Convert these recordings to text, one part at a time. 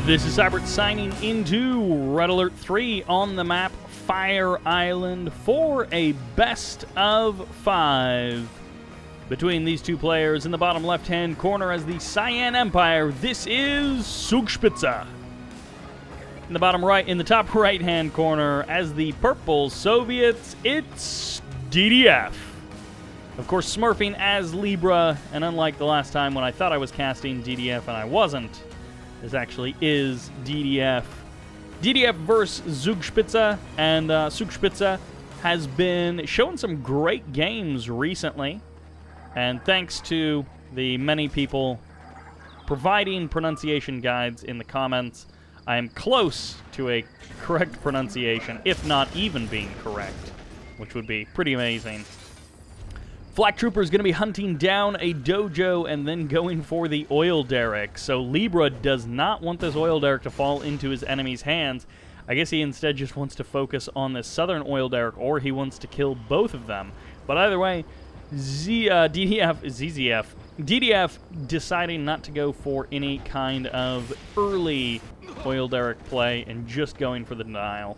This is Sybert signing into Red Alert 3 on the map Fire Island for a best of 5. Between these two players in the bottom left-hand corner as the Cyan Empire, this is Zugspitze. In the bottom right, in the top right-hand corner as the Purple Soviets, it's DDF. Of course, smurfing as Libra, and unlike the last time when I thought I was casting DDF and I wasn't, this actually is DDF. DDF versus Zugspitze, and Zugspitze has been showing some great games recently, and thanks to the many people providing pronunciation guides in the comments, I am close to a correct pronunciation, if not even being correct, which would be pretty amazing. Flak Trooper is going to be hunting down a dojo and then going for the oil derrick. So Libra does not want this oil derrick to fall into his enemy's hands. I guess he instead just wants to focus on this southern oil derrick, or he wants to kill both of them. But either way, DDF deciding not to go for any kind of early oil derrick play and just going for the denial.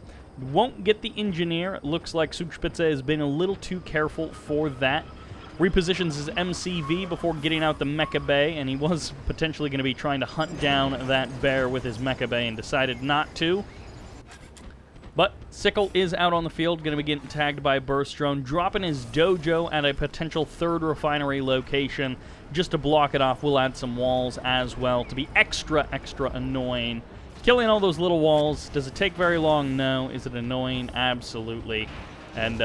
Won't get the engineer. It looks like Zugspitze has been a little too careful for that. Repositions his MCV before getting out the Mecha Bay, and he was potentially going to be trying to hunt down that bear with his Mecha Bay and decided not to. But Sickle is out on the field, going to be getting tagged by a burst drone, dropping his dojo at a potential third refinery location. Just to block it off, we'll add some walls as well to be extra annoying. Killing all those little walls, does it take very long? No. Is it annoying? Absolutely. And,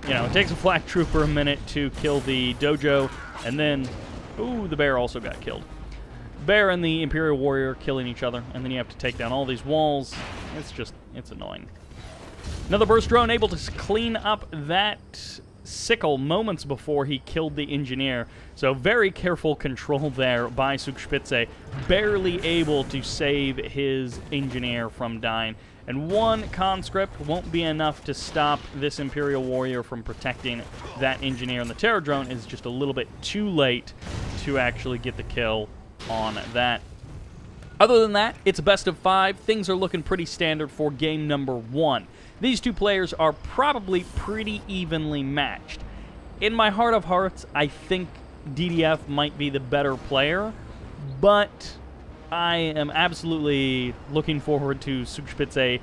you know, it takes a Flak Trooper a minute to kill the dojo, and then, ooh, the bear also got killed. Bear and the Imperial Warrior killing each other, and then you have to take down all these walls. It's annoying. Another burst drone able to clean up that Sickle moments before he killed the engineer. So very careful control there by Zugspitze, barely able to save his engineer from dying. And one conscript won't be enough to stop this Imperial Warrior from protecting that engineer, and the Terror Drone is just a little bit too late to actually get the kill on that. Other than that, it's a best of 5. Things are looking pretty standard for game number 1. These two players are probably pretty evenly matched. In my heart of hearts, I think DDF might be the better player, but I am absolutely looking forward to Zugspitze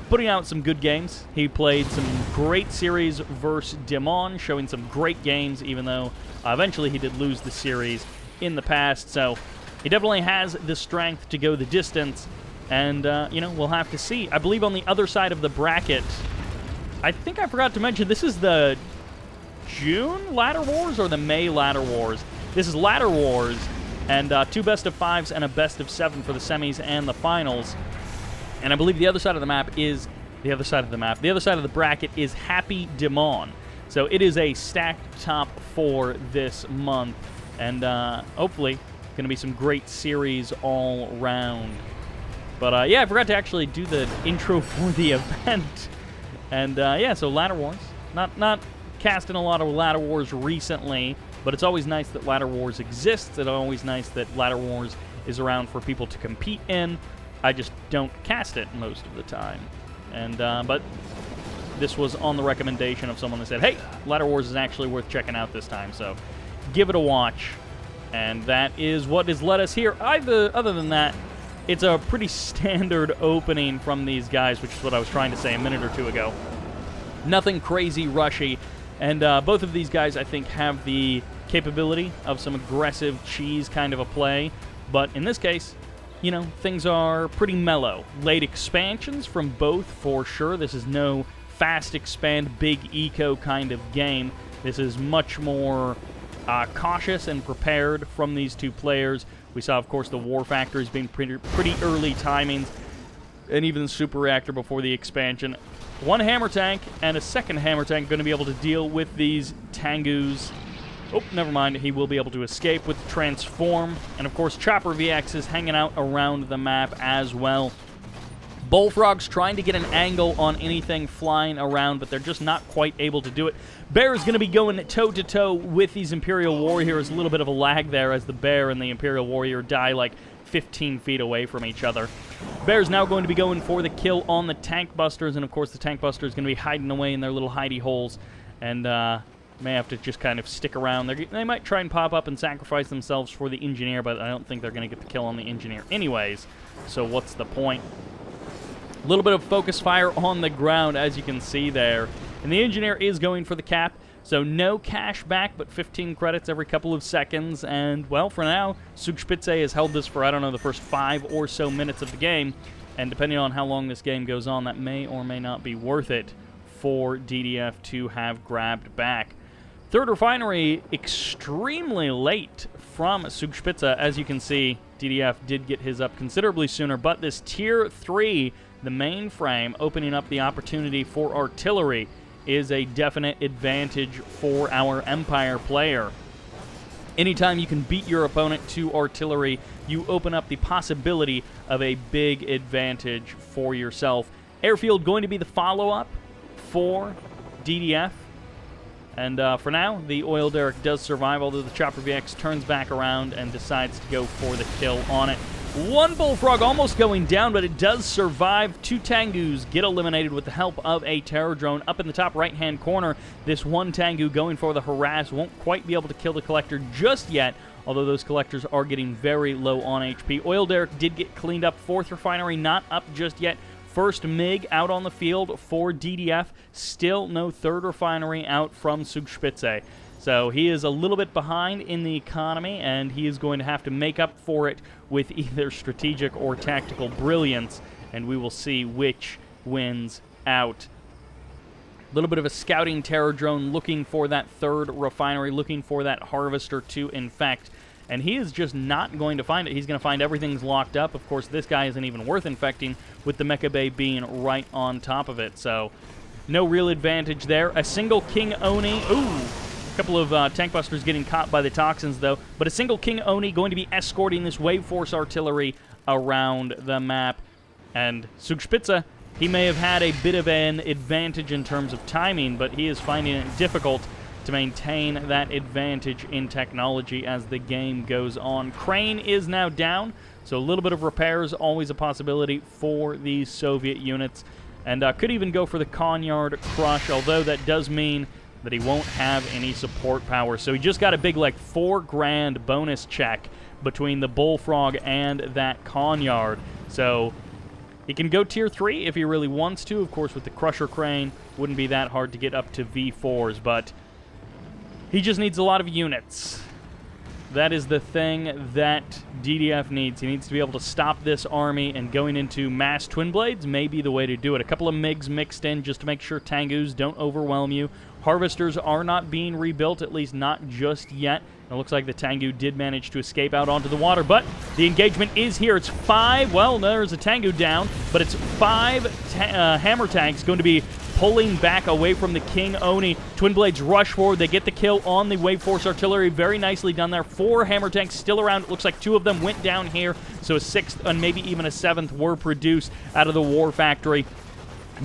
putting out some good games. He played some great series versus Demon, showing some great games, even though eventually he did lose the series in the past. So he definitely has the strength to go the distance, and, you know, we'll have to see. I believe on the other side of the bracket, I think I forgot to mention, this is the June Ladder Wars or the May Ladder Wars. This is Ladder Wars, and 2 best of 5s and a best of 7 for the semis and the finals. And I believe the other side of the map is the other side of the bracket is Happy Demon. So it is a stacked top 4 this month, and hopefully going to be some great series all round. But yeah, I forgot to actually do the intro for the event. And yeah, so Ladder Wars. Not casting a lot of Ladder Wars recently, but it's always nice that Ladder Wars exists. It's always nice that Ladder Wars is around for people to compete in. I just don't cast it most of the time. And but this was on the recommendation of someone that said, hey, Ladder Wars is actually worth checking out this time, so give it a watch. And that is what has led us here. Other than that, it's a pretty standard opening from these guys, which is what I was trying to say a minute or two ago. Nothing crazy rushy. And both of these guys, I think, have the capability of some aggressive cheese kind of a play. But in this case, you know, things are pretty mellow. Late expansions from both, for sure. This is no fast expand, big eco kind of game. This is much more cautious and prepared from these two players. We saw, of course, the War Factories being pretty early timings, and even the Super Reactor before the expansion. One Hammer Tank and a second Hammer Tank going to be able to deal with these Tengus. Oh, never mind. He will be able to escape with Transform. And, of course, Chopper VX is hanging out around the map as well. Bullfrog's trying to get an angle on anything flying around, but they're just not quite able to do it. Bear is going to be going toe-to-toe with these Imperial Warriors. A little bit of a lag there as the Bear and the Imperial Warrior die like 15 feet away from each other. Bear's now going to be going for the kill on the Tank Busters, and of course the Tank Busters going to be hiding away in their little hidey holes, and may have to just kind of stick around. They might try and pop up and sacrifice themselves for the Engineer, but I don't think they're going to get the kill on the Engineer anyways, so what's the point? A little bit of focus fire on the ground, as you can see there. And the Engineer is going for the cap, so no cash back, but 15 credits every couple of seconds. And, well, for now, Zugspitze has held this for, I don't know, the first 5 or so minutes of the game. And depending on how long this game goes on, that may or may not be worth it for DDF to have grabbed back. Third refinery, extremely late from Zugspitze. As you can see, DDF did get his up considerably sooner, but this Tier 3, the mainframe, opening up the opportunity for artillery, is a definite advantage for our Empire player. Anytime you can beat your opponent to artillery, you open up the possibility of a big advantage for yourself. Airfield going to be the follow-up for DDF. And for now, the Oil Derrick does survive, although the Chopper VX turns back around and decides to go for the kill on it. One Bullfrog almost going down, but it does survive. 2 Tengus get eliminated with the help of a Terror Drone. Up in the top right-hand corner, this one Tengu going for the harass won't quite be able to kill the Collector just yet, although those Collectors are getting very low on HP. Oil Derrick did get cleaned up. 4th refinery not up just yet. First MiG out on the field for DDF. Still no 3rd refinery out from Zugspitze. So he is a little bit behind in the economy, and he is going to have to make up for it with either strategic or tactical brilliance, and we will see which wins out. A little bit of a scouting Terror Drone looking for that 3rd refinery, looking for that Harvester to infect, and he is just not going to find it. He's going to find everything's locked up. Of course, this guy isn't even worth infecting, with the Mecha Bay being right on top of it, so no real advantage there. A single King Oni. Ooh! A couple of Tank Busters getting caught by the toxins, though. But a single King Oni going to be escorting this Wave Force artillery around the map. And Zugspitze, he may have had a bit of an advantage in terms of timing, but he is finding it difficult to maintain that advantage in technology as the game goes on. Crane is now down, so a little bit of repairs always a possibility for these Soviet units. And could even go for the Conyard Crush, although that does mean that he won't have any support power. So he just got a big, like, $4,000 bonus check between the Bullfrog and that Conyard. So he can go Tier 3 if he really wants to. Of course, with the Crusher Crane, wouldn't be that hard to get up to V4s, but he just needs a lot of units. That is the thing that DDF needs. He needs to be able to stop this army, and going into mass twin blades may be the way to do it. A couple of MiGs mixed in just to make sure Tengus don't overwhelm you. Harvesters are not being rebuilt, at least not just yet. It looks like the Tengu did manage to escape out onto the water, but the engagement is here. It's 5, well, there's a Tengu down, but it's 5 hammer tanks going to be pulling back away from the King Oni. Twin Blades rush forward. They get the kill on the Wave Force artillery. Very nicely done there. 4 hammer tanks still around. It looks like 2 of them went down here, so a 6th and maybe even a 7th were produced out of the War Factory.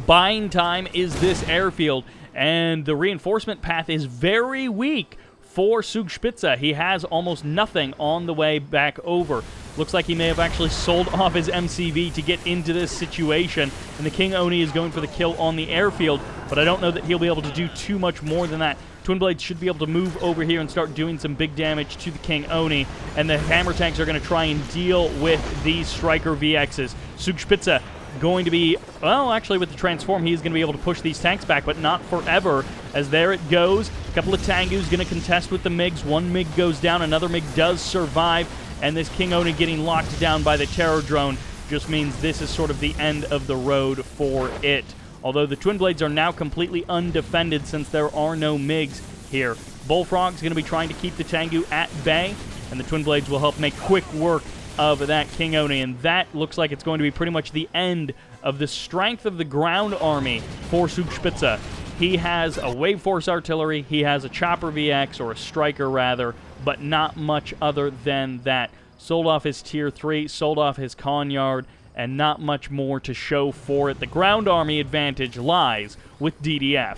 Buying time is this airfield, and the reinforcement path is very weak for Zugspitze. He has almost nothing on the way back over. Looks like he may have actually sold off his MCV to get into this situation, and the King Oni is going for the kill on the airfield, but I don't know that he'll be able to do too much more than that. Twin Blades should be able to move over here and start doing some big damage to the King Oni, and the hammer tanks are going to try and deal with these Striker VXs. Zugspitze going to be, well, actually with the transform, he's going to be able to push these tanks back, but not forever, as there it goes. A couple of Tengus going to contest with the MiGs. One MiG goes down, another MiG does survive, and this King Oni getting locked down by the Terror Drone just means this is sort of the end of the road for it. Although the Twin Blades are now completely undefended since there are no MiGs here. Bullfrog's going to be trying to keep the Tengu at bay, and the Twin Blades will help make quick work of that King Oni, and that looks like it's going to be pretty much the end of the strength of the ground army for Zugspitze. He has a Wave Force artillery, he has a Chopper VX, or a Striker rather, but not much other than that. Sold off his Tier 3, sold off his Conyard, and not much more to show for it. The ground army advantage lies with DDF.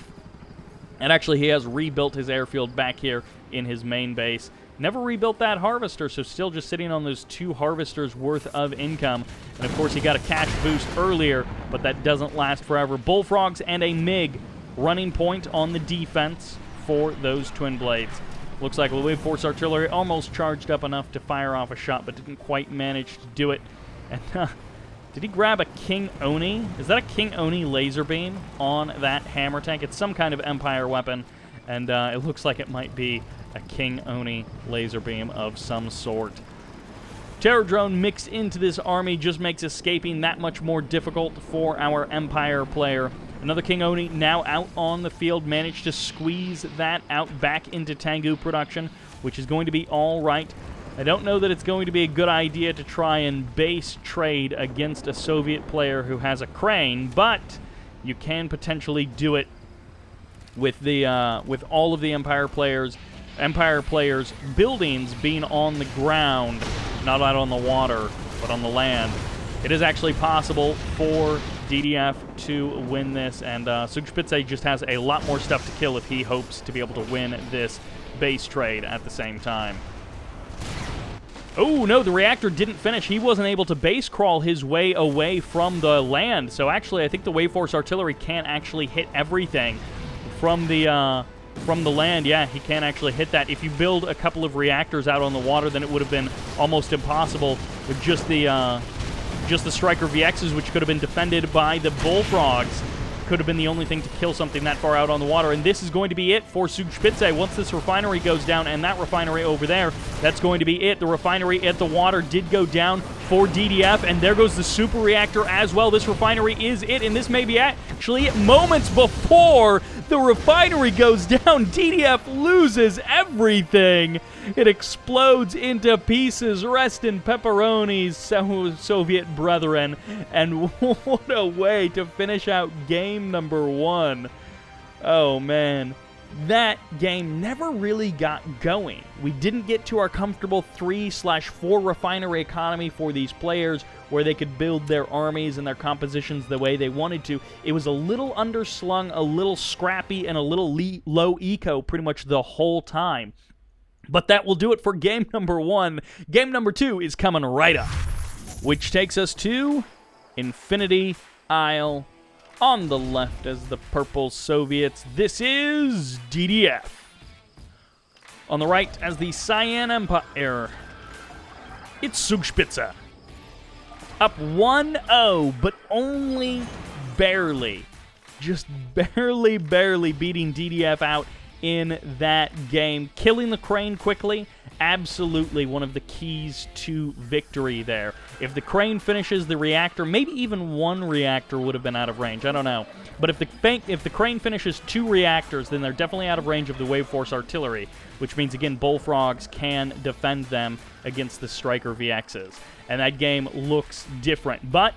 And actually, he has rebuilt his airfield back here in his main base. Never rebuilt that harvester, so still just sitting on those 2 harvesters worth of income. And of course, he got a cash boost earlier, but that doesn't last forever. Bullfrogs and a MiG running point on the defense for those twin blades. Looks like the Wave Force artillery almost charged up enough to fire off a shot, but didn't quite manage to do it. And did he grab a King Oni? Is that a King Oni laser beam on that hammer tank? It's some kind of Empire weapon, and it looks like it might be a King Oni laser beam of some sort. Terror drone mixed into this army just makes escaping that much more difficult for our Empire player. Another King Oni now out on the field, managed to squeeze that out back into Tengu production, which is going to be all right. I don't know that it's going to be a good idea to try and base trade against a Soviet player who has a crane, but you can potentially do it with the with all of the Empire players' buildings being on the ground, not out on the water, but on the land. It is actually possible for DDF to win this, and Zugspitze just has a lot more stuff to kill if he hopes to be able to win this base trade at the same time. Oh, no, the reactor didn't finish. He wasn't able to base crawl his way away from the land, so actually I think the Wave Force artillery can't actually hit everything from the land. Yeah, he can't actually hit that. If you build a couple of reactors out on the water, then it would have been almost impossible with just the Striker VXs, which could have been defended by the Bullfrogs. Could have been the only thing to kill something that far out on the water, and this is going to be it for Zugspitze. Once this refinery goes down, and that refinery over there, that's going to be it. The refinery at the water did go down for DDF, and there goes the super reactor as well. This refinery is it, and this may be actually it. Moments before the refinery goes down, DDF loses everything. It explodes into pieces. Rest in pepperonis, Soviet brethren. And what a way to finish out game number 1. Oh, man. That game never really got going. We didn't get to our comfortable 3/4 refinery economy for these players where they could build their armies and their compositions the way they wanted to. It was a little underslung, a little scrappy, and a little low eco pretty much the whole time. But that will do it for game number 1. Game number 2 is coming right up, which takes us to Infinity Isle. On the left as the purple Soviets, this is DDF. On the right as the Cyan Empire, it's Zugspitze. Up 1-0, but only barely. Just barely beating DDF out in that game. Killing the crane quickly, absolutely one of the keys to victory there. If the crane finishes the reactor, maybe even 1 reactor would have been out of range. I don't know. But if the crane finishes 2 reactors, then they're definitely out of range of the Wave Force artillery, which means, again, Bullfrogs can defend them against the Striker VXs. And that game looks different. But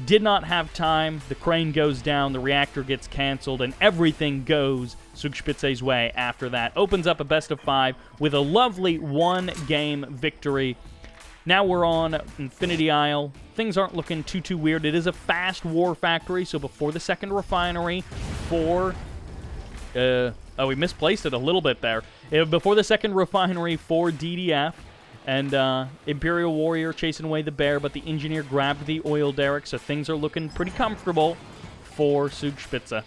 did not have time. The crane goes down, the reactor gets canceled, and everything goes Zugspitze's way after that. Opens up a best of 5 with a lovely 1-game victory. Now we're on Infinity Isle. Things aren't looking too weird. It is a fast war factory, so before the second refinery for... we misplaced it a little bit there. Before the second refinery for DDF, and Imperial Warrior chasing away the bear, but the engineer grabbed the oil derrick, so things are looking pretty comfortable for Zugspitze.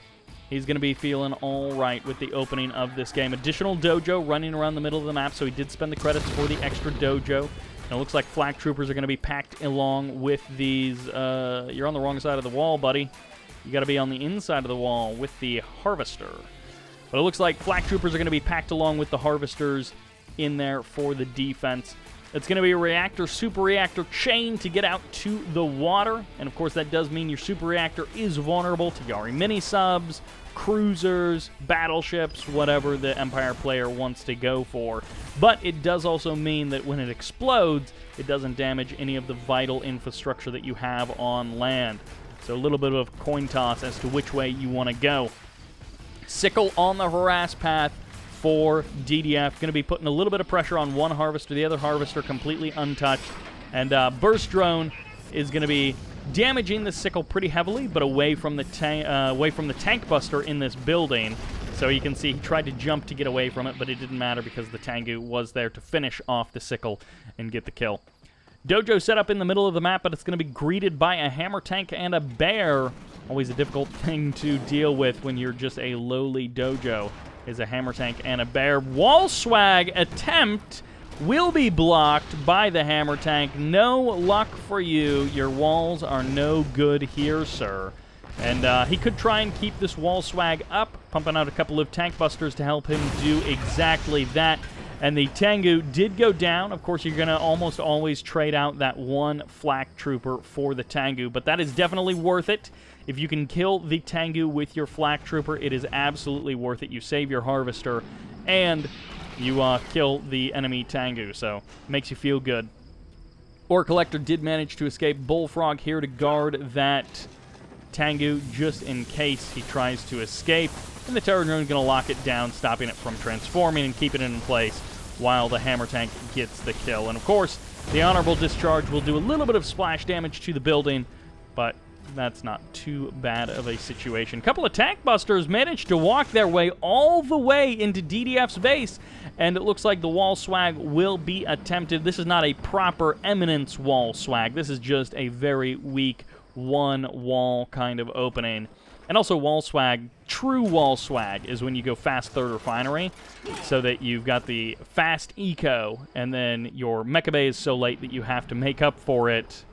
He's going to be feeling all right with the opening of this game. Additional dojo running around the middle of the map, so he did spend the credits for the extra dojo. And it looks like flak troopers are going to be packed along with these. You're on the wrong side of the wall, buddy. You got to be on the inside of the wall with the harvester. But it looks like flak troopers are going to be packed along with the harvesters in there for the defense. It's going to be a reactor, super reactor chain to get out to the water. And, of course, that does mean your super reactor is vulnerable to Yari mini-subs, cruisers, battleships, whatever the Empire player wants to go for. But it does also mean that when it explodes, it doesn't damage any of the vital infrastructure that you have on land. So a little bit of a coin toss as to which way you want to go. Sickle on the harass path for DDF. Going to be putting a little bit of pressure on one harvester, the other harvester completely untouched. And Burst Drone is going to be damaging the sickle pretty heavily, but away from the tank buster in this building. So you can see he tried to jump to get away from it, but it didn't matter because the Tengu was there to finish off the sickle and get the kill. Dojo set up in the middle of the map, but it's going to be greeted by a hammer tank and a bear. Always a difficult thing to deal with when you're just a lowly dojo, is a hammer tank and a bear. Wall swag attempt will be blocked by the hammer tank. No luck for you. Your walls are no good here, sir. And he could try and keep this wall swag up, pumping out a couple of tank busters to help him do exactly that. And the Tengu did go down. Of course, you're going to almost always trade out that one flak trooper for the Tengu, but that is definitely worth it. If you can kill the Tengu with your flak trooper, it is absolutely worth it. You save your harvester, and you kill the enemy Tengu, so it makes you feel good. Ore Collector did manage to escape. Bullfrog here to guard that Tengu just in case he tries to escape. And the Terror Drone is going to lock it down, stopping it from transforming and keeping it in place while the hammer tank gets the kill. And of course, the Honorable Discharge will do a little bit of splash damage to the building, but that's not too bad of a situation. A couple of tank busters managed to walk their way all the way into DDF's base, and it looks like the wall swag will be attempted. This is not a proper Eminence wall swag. This is just a very weak one wall kind of opening. And also wall swag, true wall swag, is when you go fast third refinery, so that you've got the fast eco, and then your mecha bay is so late that you have to make up for it.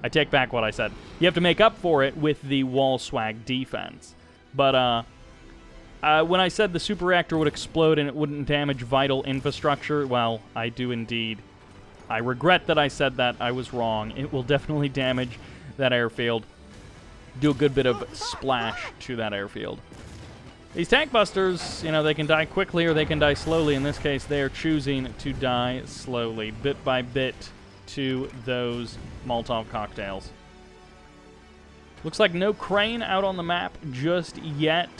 I take back what I said. You have to make up for it with the wall swag defense. But when I said the super reactor would explode and it wouldn't damage vital infrastructure, well, I do indeed. I regret that I said that. I was wrong. It will definitely damage that airfield. Do a good bit of splash to that airfield. These tank busters, you know, they can die quickly or they can die slowly. In this case, they are choosing to die slowly, bit by bit, to those Molotov cocktails. Looks like no crane out on the map just yet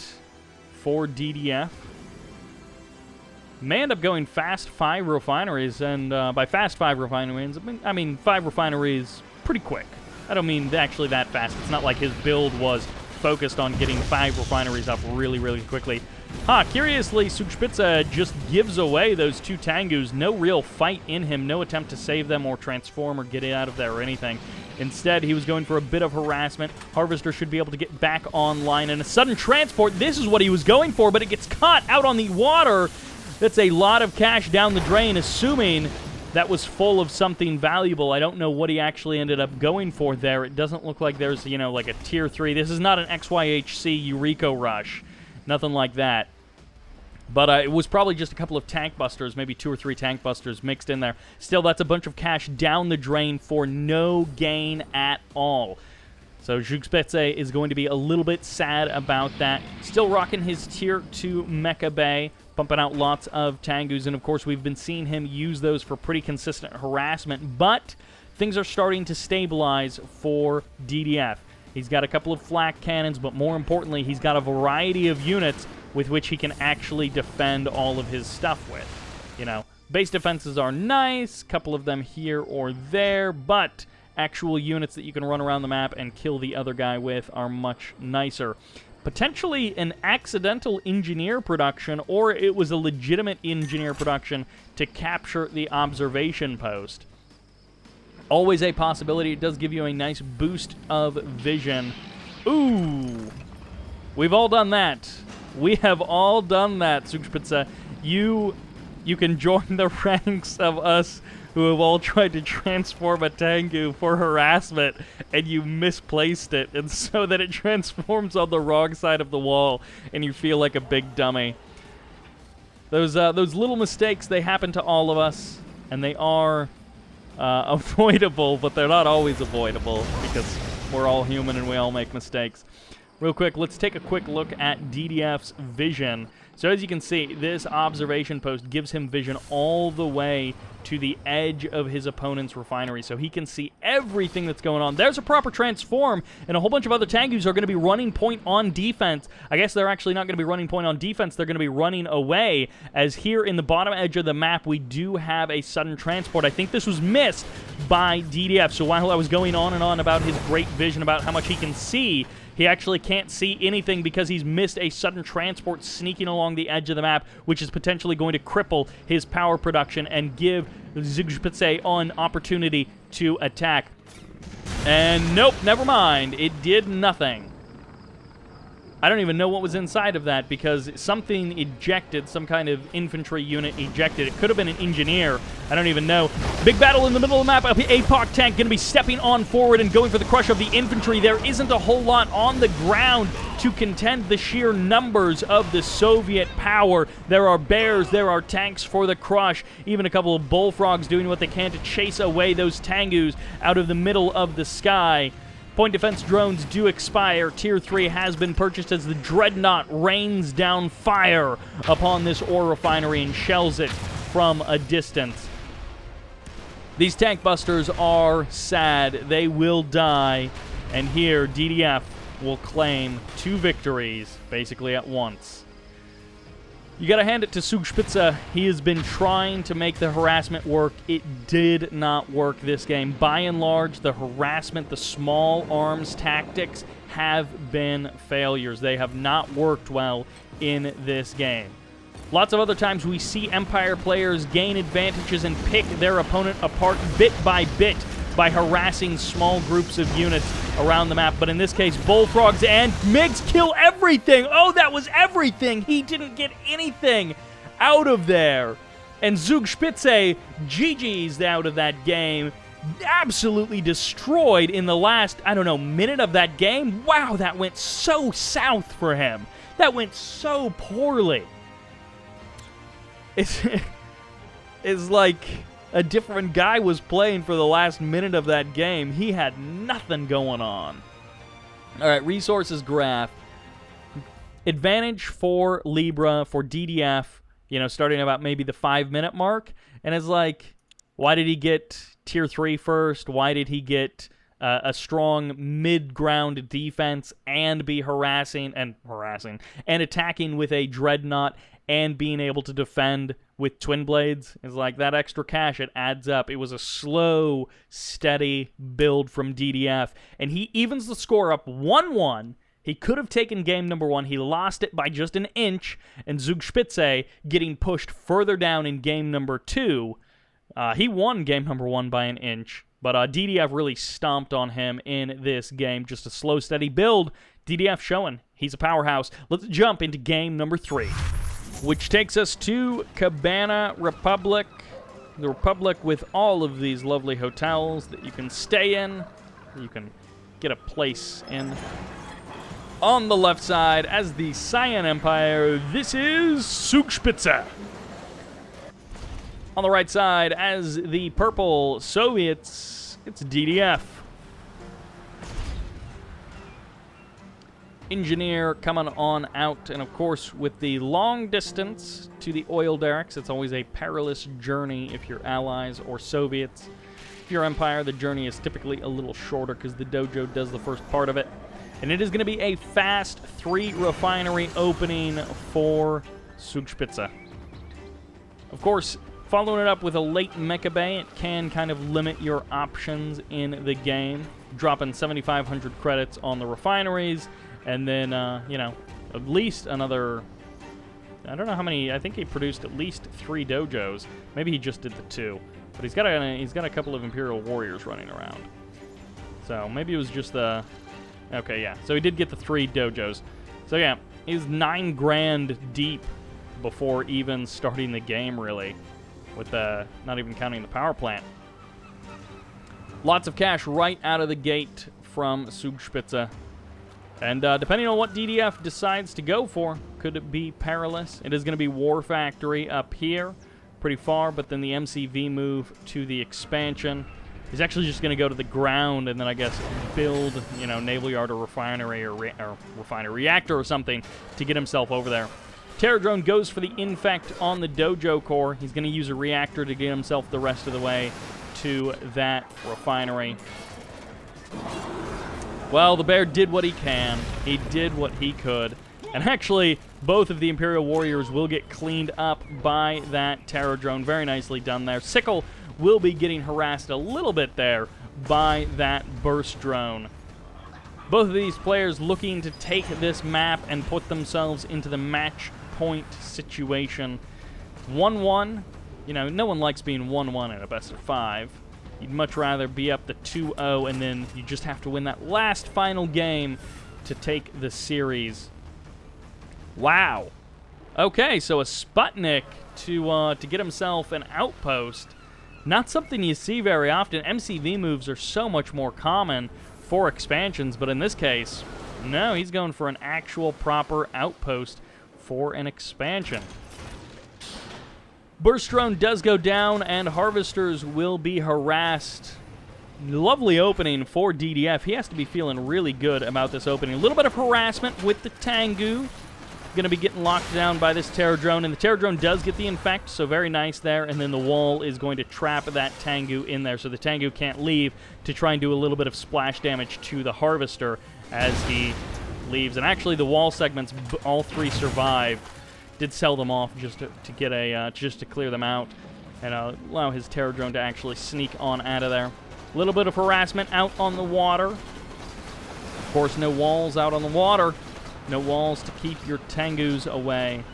for DDF. May end up going fast 5 refineries, and by fast 5 refineries, I mean 5 refineries pretty quick. I don't mean actually that fast. It's not like his build was focused on getting 5 refineries up really, really quickly. Curiously, Zugspitze just gives away those 2 Tengus. No real fight in him, no attempt to save them or transform or get it out of there or anything. Instead, he was going for a bit of harassment. Harvester should be able to get back online, and a sudden transport. This is what he was going for, but it gets caught out on the water. That's a lot of cash down the drain, assuming that was full of something valuable. I don't know what he actually ended up going for there. It doesn't look like there's, you know, like a tier 3. This is not an XYHC Eureka Rush. Nothing like that. But it was probably just a couple of tank busters, maybe 2 or 3 tank busters mixed in there. Still, that's a bunch of cash down the drain for no gain at all. So Zugspitze is going to be a little bit sad about that. Still rocking his tier 2 mecha bay, pumping out lots of Tengus, and of course we've been seeing him use those for pretty consistent harassment, but things are starting to stabilize for DDF. He's got a couple of flak cannons, but more importantly, he's got a variety of units with which he can actually defend all of his stuff with. You know, base defenses are nice, a couple of them here or there, but actual units that you can run around the map and kill the other guy with are much nicer. Potentially an accidental engineer production, or it was a legitimate engineer production to capture the observation post. Always a possibility. It does give you a nice boost of vision. Ooh! We've all done that. We have all done that, Zugspitze. You can join the ranks of us who have all tried to transform a Tengu for harassment, and you misplaced it, and so that it transforms on the wrong side of the wall, and you feel like a big dummy. Those little mistakes, they happen to all of us, and they are avoidable, but they're not always avoidable, because we're all human and we all make mistakes. Real quick, let's take a quick look at DDF's vision. So as you can see, this observation post gives him vision all the way to the edge of his opponent's refinery so he can see everything that's going on. There's a proper transform, and a whole bunch of other Tengus are going to be running point on defense. I guess they're actually not going to be running point on defense. They're going to be running away, as here in the bottom edge of the map, we do have a sudden transport. I think this was missed by DDF, so while I was going on and on about his great vision, about how much he can see, he actually can't see anything because he's missed a sudden transport sneaking along the edge of the map, which is potentially going to cripple his power production and give Zugspitze an opportunity to attack. And nope, never mind. It did nothing. I don't even know what was inside of that because something ejected, some kind of infantry unit ejected. It could have been an engineer. I don't even know. Big battle in the middle of the map. APOC tank going to be stepping on forward and going for the crush of the infantry. There isn't a whole lot on the ground to contend the sheer numbers of the Soviet power. There are bears, there are tanks for the crush, even a couple of bullfrogs doing what they can to chase away those Tengus out of the middle of the sky. Point defense drones do expire. Tier 3 has been purchased as the Dreadnought rains down fire upon this ore refinery and shells it from a distance. These tank busters are sad. They will die. And here, DDF will claim 2 victories, basically at once. You gotta hand it to Zugspitze. He has been trying to make the harassment work. It did not work this game. By and large, the harassment, the small arms tactics have been failures. They have not worked well in this game. Lots of other times we see Empire players gain advantages and pick their opponent apart bit by bit by harassing small groups of units around the map. But in this case, bullfrogs and MiGs kill everything. Oh, that was everything. He didn't get anything out of there. And Zugspitze GG's out of that game. Absolutely destroyed in the last, I don't know, minute of that game. Wow, that went so south for him. That went so poorly. It's like a different guy was playing for the last minute of that game. He had nothing going on. All right, resources graph. Advantage for Libra, for DDF, you know, starting about maybe the 5-minute mark. And it's like, why did he get Tier 3 first? Why did he get a strong mid-ground defense and be harassing and attacking with a Dreadnought and being able to defend with twin blades? Is like that extra cash, it adds up. It was a slow, steady build from DDF, and he evens the score up 1-1. He could have taken game number 1. He lost it by just an inch, and Zugspitze getting pushed further down in game number 2. He won game number 1 by an inch, but DDF really stomped on him in this game. Just a slow, steady build. DDF showing he's a powerhouse. Let's jump into game number 3. Which takes us to Cabana Republic. The Republic with all of these lovely hotels that you can stay in. You can get a place in. On the left side, as the Cyan Empire, this is Zugspitze. On the right side, as the purple Soviets, it's DDF. Engineer coming on out, and of course with the long distance to the oil derricks, it's always a perilous journey if you're allies or Soviets. If you're Empire, the journey is typically a little shorter because the dojo does the first part of it. And it is going to be a fast 3 refinery opening for Zugspitze. Of course, following it up with a late mecha bay, it can kind of limit your options in the game, dropping 7,500 credits on the refineries. And then, you know, at least another, I don't know how many, I think he produced at least 3 dojos. Maybe he just did the 2. But he's got a couple of Imperial Warriors running around. So maybe it was just the, okay, yeah. So he did get the 3 dojos. So yeah, he's 9 grand deep before even starting the game, really. With not even counting the power plant. Lots of cash right out of the gate from Zugspitze. And depending on what DDF decides to go for, could it be perilous? It is going to be War Factory up here, pretty far, but then the MCV move to the expansion. He's actually just going to go to the ground and then, I guess, build, you know, Naval Yard or refinery or reactor or something to get himself over there. Terror Drone goes for the infect on the dojo core. He's going to use a reactor to get himself the rest of the way to that refinery. Well, the bear did what he can. He did what he could. And actually, both of the Imperial Warriors will get cleaned up by that Terror Drone. Very nicely done there. Sickle will be getting harassed a little bit there by that Burst Drone. Both of these players looking to take this map and put themselves into the match point situation. 1-1. You know, no one likes being 1-1 in a best of 5. You'd much rather be up the 2-0, and then you just have to win that last final game to take the series. Wow. Okay, so a Sputnik to get himself an outpost. Not something you see very often. MCV moves are so much more common for expansions, but in this case, no, he's going for an actual proper outpost for an expansion. Burst Drone does go down, and Harvesters will be harassed. Lovely opening for DDF. He has to be feeling really good about this opening. A little bit of harassment with the Tengu. Going to be getting locked down by this Terror Drone, and the Terror Drone does get the infect, so very nice there, and then the wall is going to trap that Tengu in there, so the Tengu can't leave to try and do a little bit of splash damage to the Harvester as he leaves. And actually, the wall segments, all 3 survived. Did sell them off just to get a just to clear them out and allow his Terror Drone to actually sneak on out of there. A little bit of harassment out on the water. Of course, no walls out on the water. No walls to keep your Tengus away.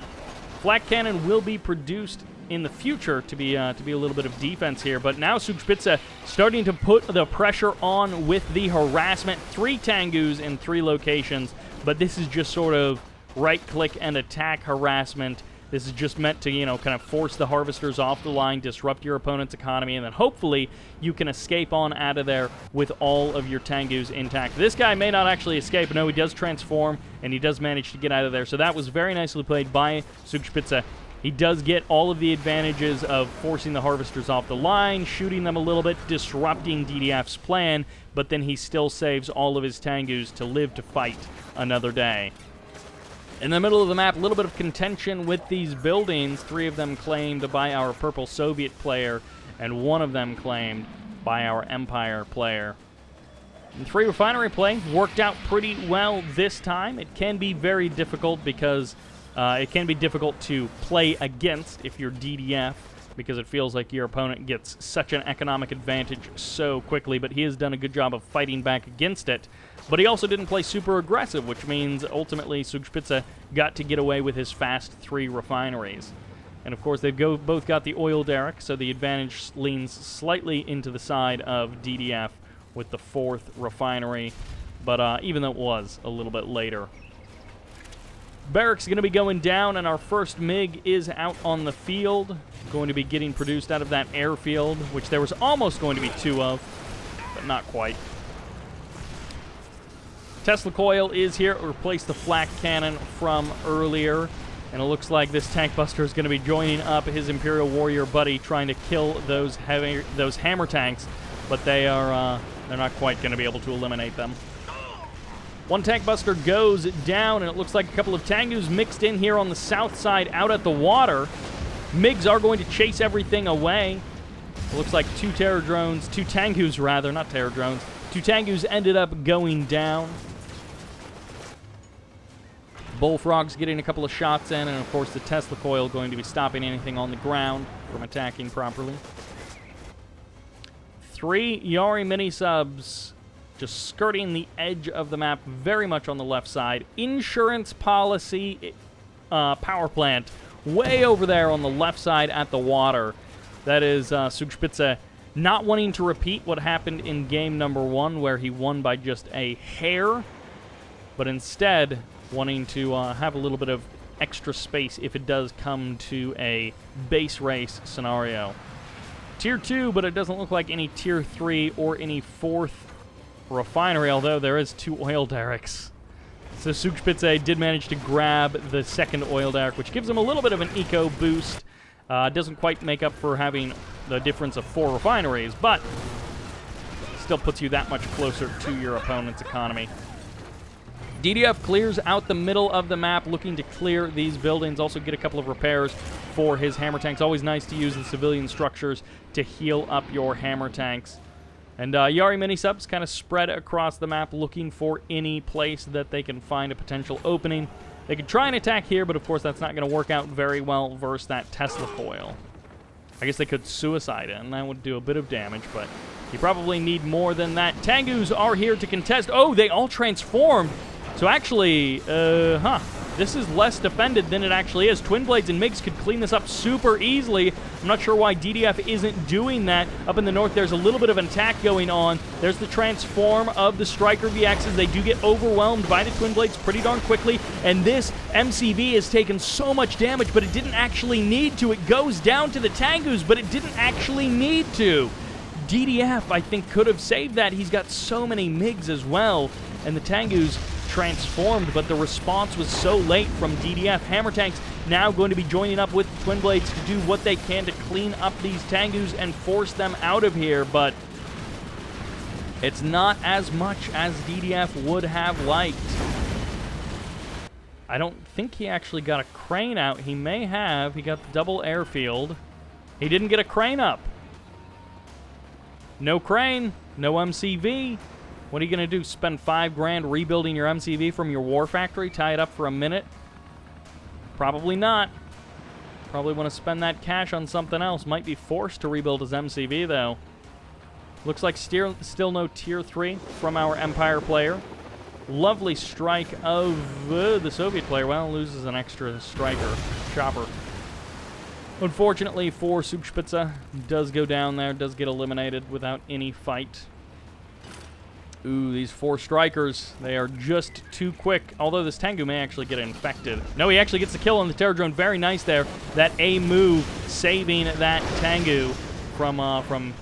Flak cannon will be produced in the future to be a little bit of defense here, but now Zugspitze starting to put the pressure on with the harassment. 3 Tengus in 3 locations, but this is just sort of right-click and attack harassment. This is just meant to, kind of force the Harvesters off the line, disrupt your opponent's economy, and then hopefully you can escape on out of there with all of your Tengus intact. This guy may not actually escape. No, he does transform, and he does manage to get out of there. So that was very nicely played by Zugspitze. He does get all of the advantages of forcing the Harvesters off the line, shooting them a little bit, disrupting DDF's plan, but then he still saves all of his Tengus to live to fight another day. In the middle of the map, a little bit of contention with these buildings. 3 of them claimed by our Purple Soviet player, and 1 of them claimed by our Empire player. And 3 refinery play worked out pretty well this time. It can be very difficult because it can be difficult to play against if you're DDF, because it feels like your opponent gets such an economic advantage so quickly, but he has done a good job of fighting back against it. But he also didn't play super aggressive, which means ultimately Zugspitze got to get away with his fast 3 refineries. And of course, they've both got the oil derrick, so the advantage leans slightly into the side of DDF with the 4th refinery, but even though it was a little bit later. Barracks going to be going down, and our first MiG is out on the field, going to be getting produced out of that airfield, which there was almost going to be 2 of, but not quite. Tesla coil is here. It replaced the flak cannon from earlier, and it looks like this tank buster is going to be joining up his Imperial Warrior buddy, trying to kill those hammer tanks, but they're not quite going to be able to eliminate them. 1 tank buster goes down, and it looks like a couple of Tengus mixed in here on the south side out at the water. MiGs are going to chase everything away. It looks like 2 Terror Drones, 2 Tengus rather, not Terror Drones. 2 Tengus ended up going down. Bullfrog's getting a couple of shots in, and of course the Tesla coil going to be stopping anything on the ground from attacking properly. 3 Yari mini-subs just skirting the edge of the map, very much on the left side. Insurance policy power plant way over there on the left side at the water. That is Zugspitze not wanting to repeat what happened in game number 1, where he won by just a hair, but instead wanting to have a little bit of extra space if it does come to a base race scenario. Tier 2, but it doesn't look like any Tier 3 or any 4th refinery, although there is 2 oil derricks. So Zugspitze did manage to grab the 2nd oil derrick, which gives him a little bit of an eco boost. Doesn't quite make up for having the difference of 4 refineries, but still puts you that much closer to your opponent's economy. DDF clears out the middle of the map, looking to clear these buildings, also get a couple of repairs for his hammer tanks. Always nice to use the civilian structures to heal up your hammer tanks. And Yari mini-subs kind of spread across the map, looking for any place that they can find a potential opening. They could try and attack here, but of course that's not going to work out very well versus that Tesla coil. I guess they could suicide it, and that would do a bit of damage, but you probably need more than that. Tengus are here to contest. Oh, they all transformed. So actually, this is less defended than it actually is. Twin Blades and MiGs could clean this up super easily. I'm not sure why DDF isn't doing that. Up in the north, there's a little bit of an attack going on. There's the transform of the Striker VXs. They do get overwhelmed by the Twin Blades pretty darn quickly, and this MCV has taken so much damage, but it didn't actually need to. It goes down to the Tengus, but it didn't actually need to. DDF, I think, could have saved that. He's got so many MiGs as well, and the Tengus transformed, but the response was so late from DDF. Hammer tanks now going to be joining up with the Twin Blades to do what they can to clean up these Tengus and force them out of here, but it's not as much as DDF would have liked. I don't think he actually got a crane out. He may have. He got the double airfield. He didn't get a crane up. No crane, no MCV. What are you going to do? Spend $5 grand rebuilding your MCV from your war factory? Tie it up for a minute? Probably not. Probably want to spend that cash on something else. Might be forced to rebuild his MCV, though. Looks like still no Tier 3 from our Empire player. Lovely strike of the Soviet player. Well, loses an extra striker. Chopper. Unfortunately for Zugspitze, does go down there, does get eliminated without any fight. Ooh, these 4 strikers, they are just too quick. Although this Tengu may actually get infected. No, he actually gets the kill on the Terror Drone. Very nice there. That A move saving that Tengu from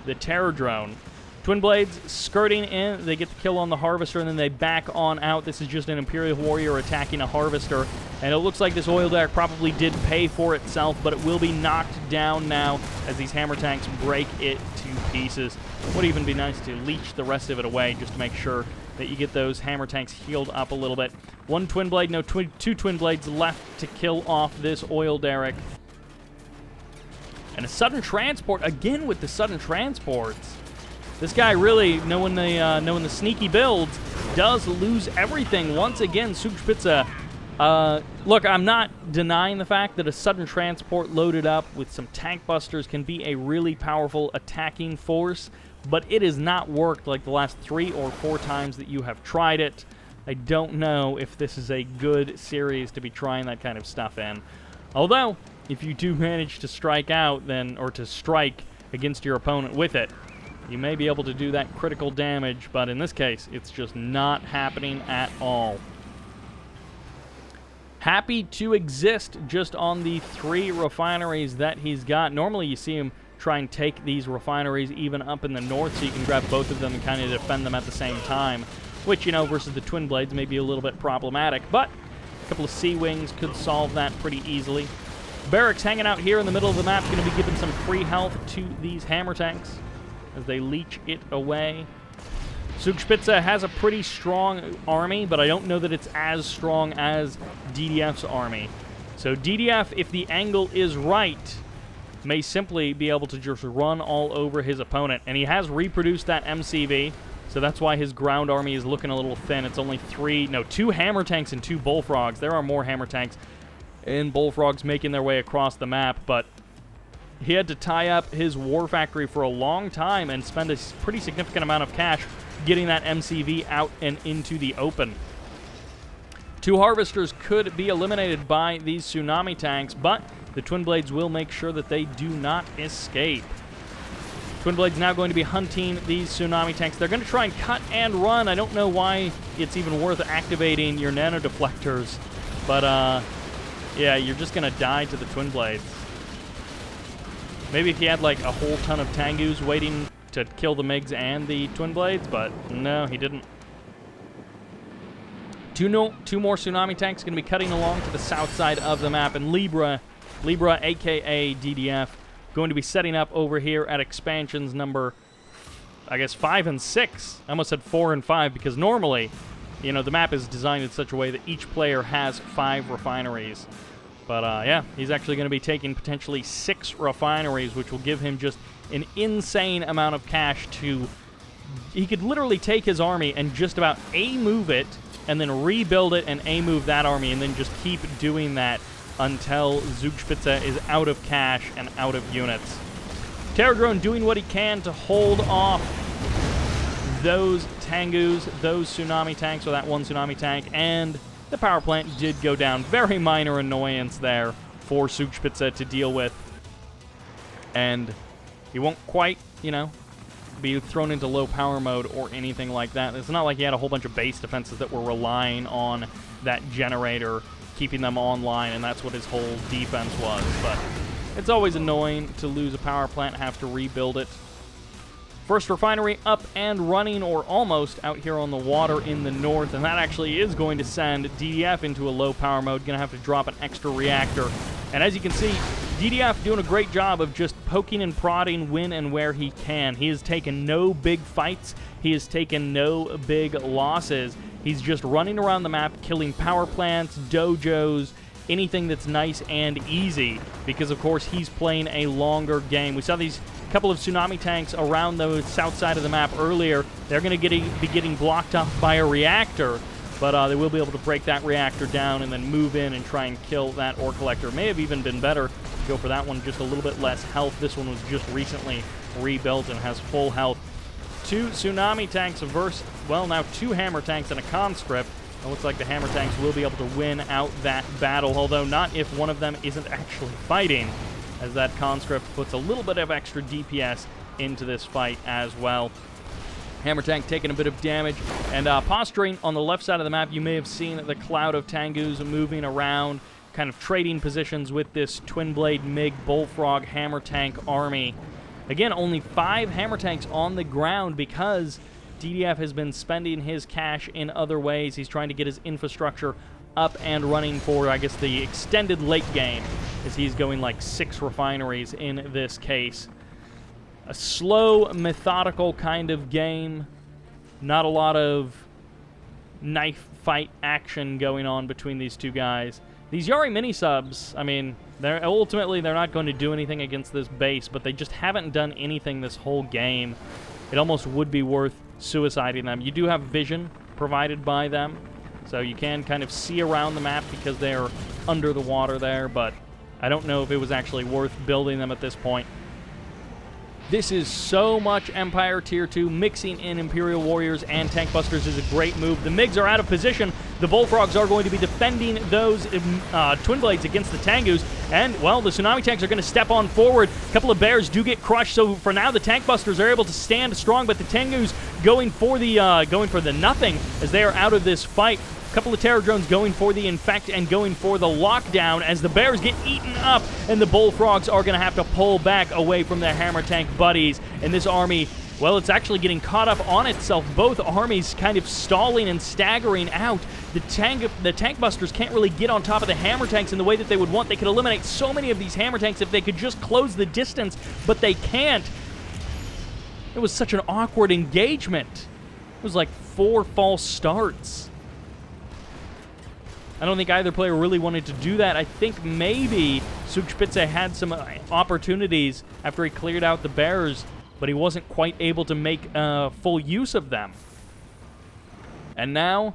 the Terror Drone. Twin Blades skirting in. They get the kill on the Harvester, and then they back on out. This is just an Imperial Warrior attacking a Harvester. And it looks like this oil derrick probably did pay for itself, but it will be knocked down now as these hammer tanks break it to pieces. Would even be nice to leech the rest of it away just to make sure that you get those hammer tanks healed up a little bit. 1 Twin Blade, no, 2 Twin Blades left to kill off this oil derrick. And a sudden transport, again with the sudden transports. This guy really, knowing the sneaky builds, does lose everything. Once again, Zugspitze. Look, I'm not denying the fact that a sudden transport loaded up with some tank busters can be a really powerful attacking force, but it has not worked like the last 3 or 4 times that you have tried it. I don't know if this is a good series to be trying that kind of stuff in. Although, if you do manage to strike out, then, or to strike against your opponent with it, you may be able to do that critical damage, but in this case, it's just not happening at all. Happy to exist just on the 3 refineries that he's got. Normally you see him try and take these refineries even up in the north so you can grab both of them and kind of defend them at the same time, which, you know, versus the Twin Blades may be a little bit problematic, but a couple of Sea-Wings could solve that pretty easily. Barracks hanging out here in the middle of the map, going to be giving some free health to these hammer tanks as they leech it away. Zugspitze has a pretty strong army, but I don't know that it's as strong as DDF's army. So DDF, if the angle is right, may simply be able to just run all over his opponent. And he has reproduced that MCV, so that's why his ground army is looking a little thin. It's only 2 hammer tanks and 2 bullfrogs. There are more hammer tanks and bullfrogs making their way across the map, but he had to tie up his war factory for a long time and spend a pretty significant amount of cash getting that MCV out and into the open. 2 Harvesters could be eliminated by these tsunami tanks, but the Twin Blades will make sure that they do not escape. Twin Blades now going to be hunting these tsunami tanks. They're going to try and cut and run. I don't know why it's even worth activating your nano deflectors, but yeah, you're just going to die to the Twin Blades. Maybe if he had like a whole ton of Tengus waiting to kill the MiGs and the Twin Blades, but no, he didn't. 2 more tsunami tanks going to be cutting along to the south side of the map, and Libra, aka DDF, going to be setting up over here at expansions number, I guess, 5 and 6. I almost said 4 and 5 because normally You know, the map is designed in such a way that each player has 5 refineries. But, yeah, he's actually going to be taking potentially 6 refineries, which will give him just an insane amount of cash to... He could literally take his army and just about A-move it, and then rebuild it and A-move that army, and then just keep doing that until Zugspitze is out of cash and out of units. Terror Drone doing what he can to hold off those Tengus, those tsunami tanks, or that one tsunami tank, and the power plant did go down. Very minor annoyance there for Zugspitze to deal with. And he won't quite, you know, be thrown into low power mode or anything like that. It's not like he had a whole bunch of base defenses that were relying on that generator, keeping them online, and that's what his whole defense was. But it's always annoying to lose a power plant, have to rebuild it. First refinery up and running, or almost, out here on the water in the north, and that actually is going to send DDF into a low power mode. Going to have to drop an extra reactor. And as you can see, DDF doing a great job of just poking and prodding when and where he can. He has taken no big fights. He has taken no big losses. He's just running around the map, killing power plants, dojos, anything that's nice and easy, because of course he's playing a longer game. We saw these couple of tsunami tanks around the south side of the map earlier. They're going to be getting blocked up by a reactor, but they will be able to break that reactor down and then move in and try and kill that ore collector. May have even been better to go for that one, just a little bit less health. This one was just recently rebuilt and has full health. 2 tsunami tanks versus, well, now 2 hammer tanks and a conscript. It looks like the hammer tanks will be able to win out that battle, although not if one of them isn't actually fighting, as that conscript puts a little bit of extra DPS into this fight as well. Hammer tank taking a bit of damage, and posturing on the left side of the map, you may have seen the cloud of Tengus moving around, kind of trading positions with this Twin Blade MiG Bullfrog hammer tank army. Again, only 5 hammer tanks on the ground because DDF has been spending his cash in other ways. He's trying to get his infrastructure up and running for, I guess, the extended late game, as he's going like 6 refineries in this case. A slow, methodical kind of game. Not a lot of knife fight action going on between these two guys. These Yari mini-subs, I mean, they're not going to do anything against this base, but they just haven't done anything this whole game. It almost would be worth suiciding them. You do have vision provided by them, so you can kind of see around the map because they're under the water there, but I don't know if it was actually worth building them at this point. This is so much Empire Tier 2. Mixing in Imperial Warriors and Tank Busters is a great move. The MiGs are out of position. The Bullfrogs are going to be defending those Twin Blades against the Tengus. And, well, the Tsunami Tanks are going to step on forward. A couple of Bears do get crushed, so for now the Tank Busters are able to stand strong, but the Tengus going for the nothing as they are out of this fight. Couple of Terror Drones going for the Infect and going for the Lockdown as the Bears get eaten up, and the Bullfrogs are going to have to pull back away from their Hammer Tank buddies. And this army, well, it's actually getting caught up on itself. Both armies kind of stalling and staggering out. The Tank Busters can't really get on top of the Hammer Tanks in the way that they would want. They could eliminate so many of these Hammer Tanks if they could just close the distance, but they can't. It was such an awkward engagement. It was like 4 false starts. I don't think either player really wanted to do that. I think maybe Zugspitze had some opportunities after he cleared out the Bears, but he wasn't quite able to make full use of them. And now,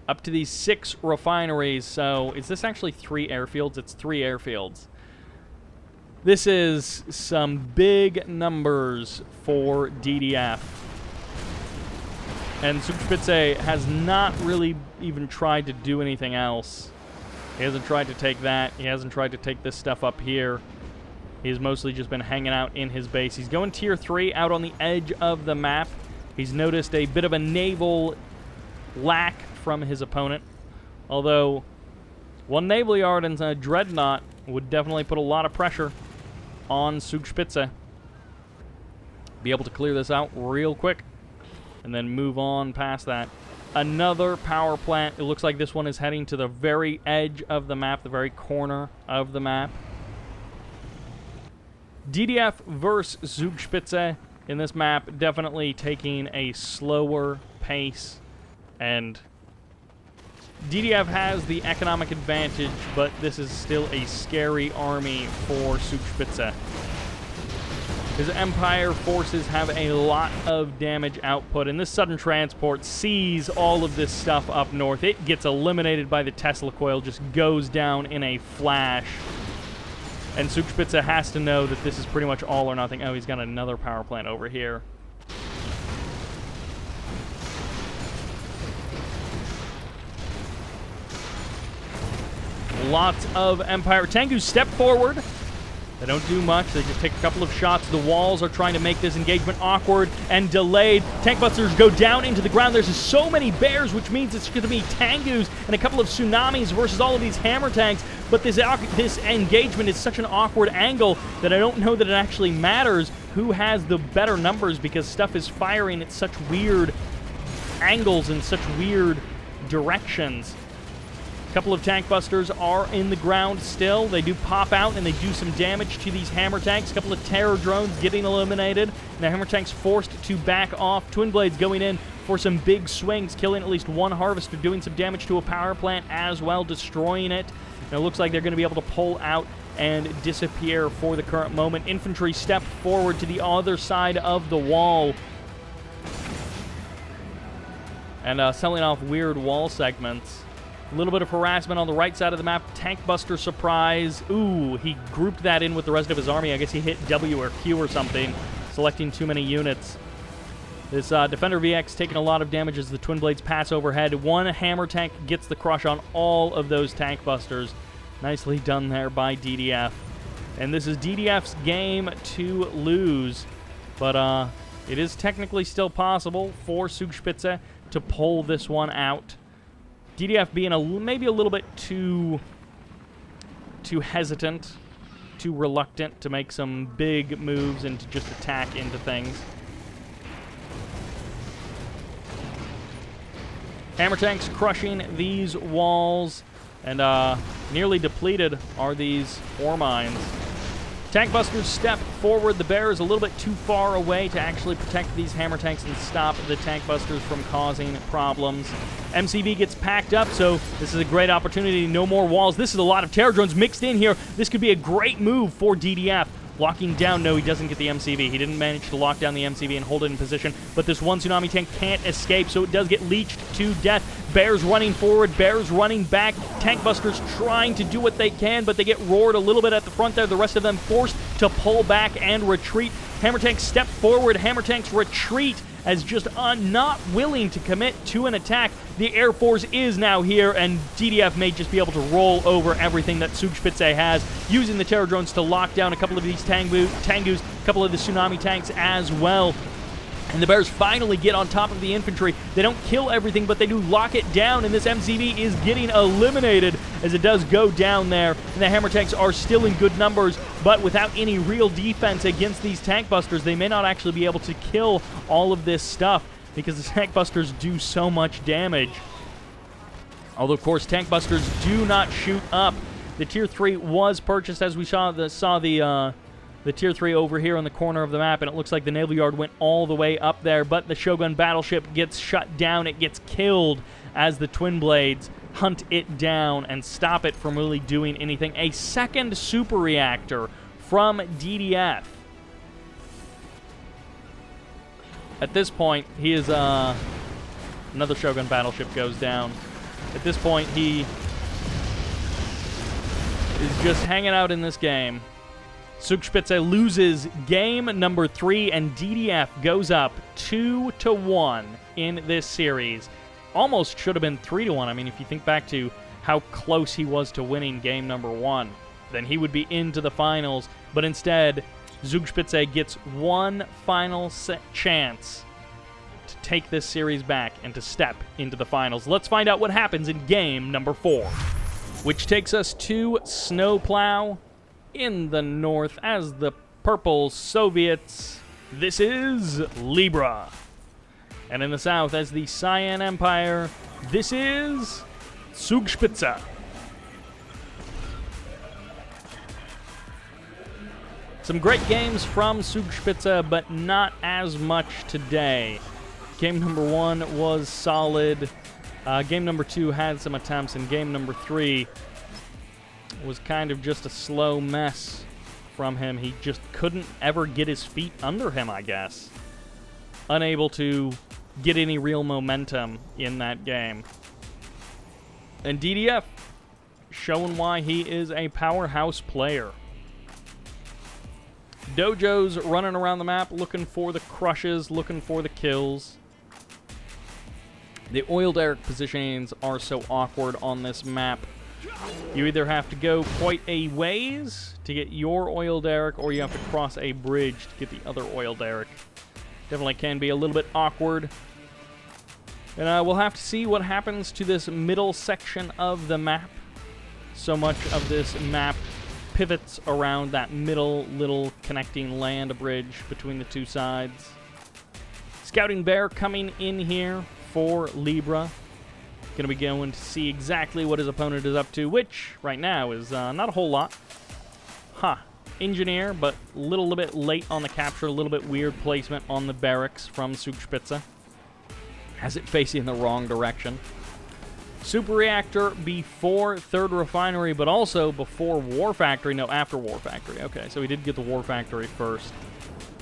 up to these 6 refineries. So, is this actually 3 airfields? It's 3 airfields. This is some big numbers for DDF. And Zugspitze has not really even tried to do anything else. He hasn't tried to take that. He hasn't tried to take this stuff up here. He's mostly just been hanging out in his base. He's going Tier 3 out on the edge of the map. He's noticed a bit of a naval lack from his opponent. Although, 1 naval yard and a dreadnought would definitely put a lot of pressure on Zugspitze. Be able to clear this out real quick and then move on past that. Another power plant. It looks like this one is heading to the very edge of the map, the very corner of the map. DDF versus Zugspitze in this map, definitely taking a slower pace and DDF has the economic advantage, but this is still a scary army for Zugspitze. His Empire forces have a lot of damage output, and this sudden transport sees all of this stuff up north. It gets eliminated by the Tesla coil, just goes down in a flash. And Zugspitze has to know that this is pretty much all or nothing. Oh, he's got another power plant over here. Lots of Empire. Tengus step forward. They don't do much. They just take a couple of shots. The walls are trying to make this engagement awkward and delayed. Tank busters go down into the ground. There's just so many bears, which means it's going to be Tengus and a couple of tsunamis versus all of these hammer tanks. But this engagement is such an awkward angle that I don't know that it actually matters who has the better numbers, because stuff is firing at such weird angles and such weird directions. A couple of tank busters are in the ground still. They do pop out and they do some damage to these hammer tanks. A couple of terror drones getting eliminated. And the hammer tanks forced to back off. Twin blades going in for some big swings, killing at least one harvester, doing some damage to a power plant as well, destroying it. And it looks like they're going to be able to pull out and disappear for the current moment. Infantry step forward to the other side of the wall. And selling off weird wall segments. A little bit of harassment on the right side of the map. Tank buster surprise. Ooh, he grouped that in with the rest of his army. I guess he hit W or Q or something, selecting too many units. This Defender VX taking a lot of damage as the twin blades pass overhead. One hammer tank gets the crush on all of those tank busters. Nicely done there by DDF. And this is DDF's game to lose. But it is technically still possible for Zugspitze to pull this one out. DDF being maybe a little bit too hesitant, too reluctant to make some big moves and to just attack into things. Hammer tanks crushing these walls, and nearly depleted are these ore mines. Tank busters step forward. The bear is a little bit too far away to actually protect these hammer tanks and stop the tank busters from causing problems. MCV gets packed up, so this is a great opportunity. No more walls. This is a lot of terror drones mixed in here. This could be a great move for DDF. Locking down, no, he doesn't get the MCV. He didn't manage to lock down the MCV and hold it in position, but this one tsunami tank can't escape, so it does get leached to death. Bears running forward, bears running back. Tank busters trying to do what they can, but they get roared a little bit at the front there. The rest of them forced to pull back and retreat. Hammer tanks step forward, hammer tanks retreat as just not willing to commit to an attack. The Air Force is now here, and DDF may just be able to roll over everything that Zugspitze has, using the terror drones to lock down a couple of these Tengus, a couple of the tsunami tanks as well. And the bears finally get on top of the infantry. They don't kill everything, but they do lock it down, and this MCV is getting eliminated as it does go down there. And the hammer tanks are still in good numbers, but without any real defense against these tank busters, they may not actually be able to kill all of this stuff, because the tank busters do so much damage. Although, of course, tank busters do not shoot up. The Tier 3 was purchased, as we saw the Tier 3 over here on the corner of the map, and it looks like the Naval Yard went all the way up there, but the Shogun battleship gets shut down. It gets killed as the twin blades hunt it down and stop it from really doing anything. A second super reactor from DDF. At this point, he is, another Shogun battleship goes down. At this point, he is just hanging out in this game. Zugspitze loses game number 3, and DDF goes up 2-1 in this series. Almost should have been 3-1. I mean, if you think back to how close he was to winning game number 1, then he would be into the finals. But instead, Zugspitze gets one final chance to take this series back and to step into the finals. Let's find out what happens in game number 4, which takes us to Snowplow in the north as the Purple Soviets. This is Libra. And in the south as the Cyan Empire, this is Zugspitze. Some great games from Zugspitze, but not as much today. Game number 1 was solid. Game number 2 had some attempts, and game number 3 was kind of just a slow mess from him. He just couldn't ever get his feet under him, I guess. Unable to get any real momentum in that game. And DDF showing why he is a powerhouse player. Dojo's running around the map looking for the crushes, looking for the kills. The oil derrick positionings are so awkward on this map. You either have to go quite a ways to get your oil derrick, or you have to cross a bridge to get the other oil derrick. Definitely can be a little bit awkward. And we'll have to see what happens to this middle section of the map. So much of this map pivots around that middle little connecting land bridge between the two sides. Scouting Bear coming in here for Libra. Going to be going to see exactly what his opponent is up to, which right now is not a whole lot. Engineer, but a little bit late on the capture, a little bit weird placement on the barracks from Zugspitze. Has it facing the wrong direction. Super Reactor before Third Refinery, but also before War Factory. No, after War Factory. Okay, so he did get the War Factory first,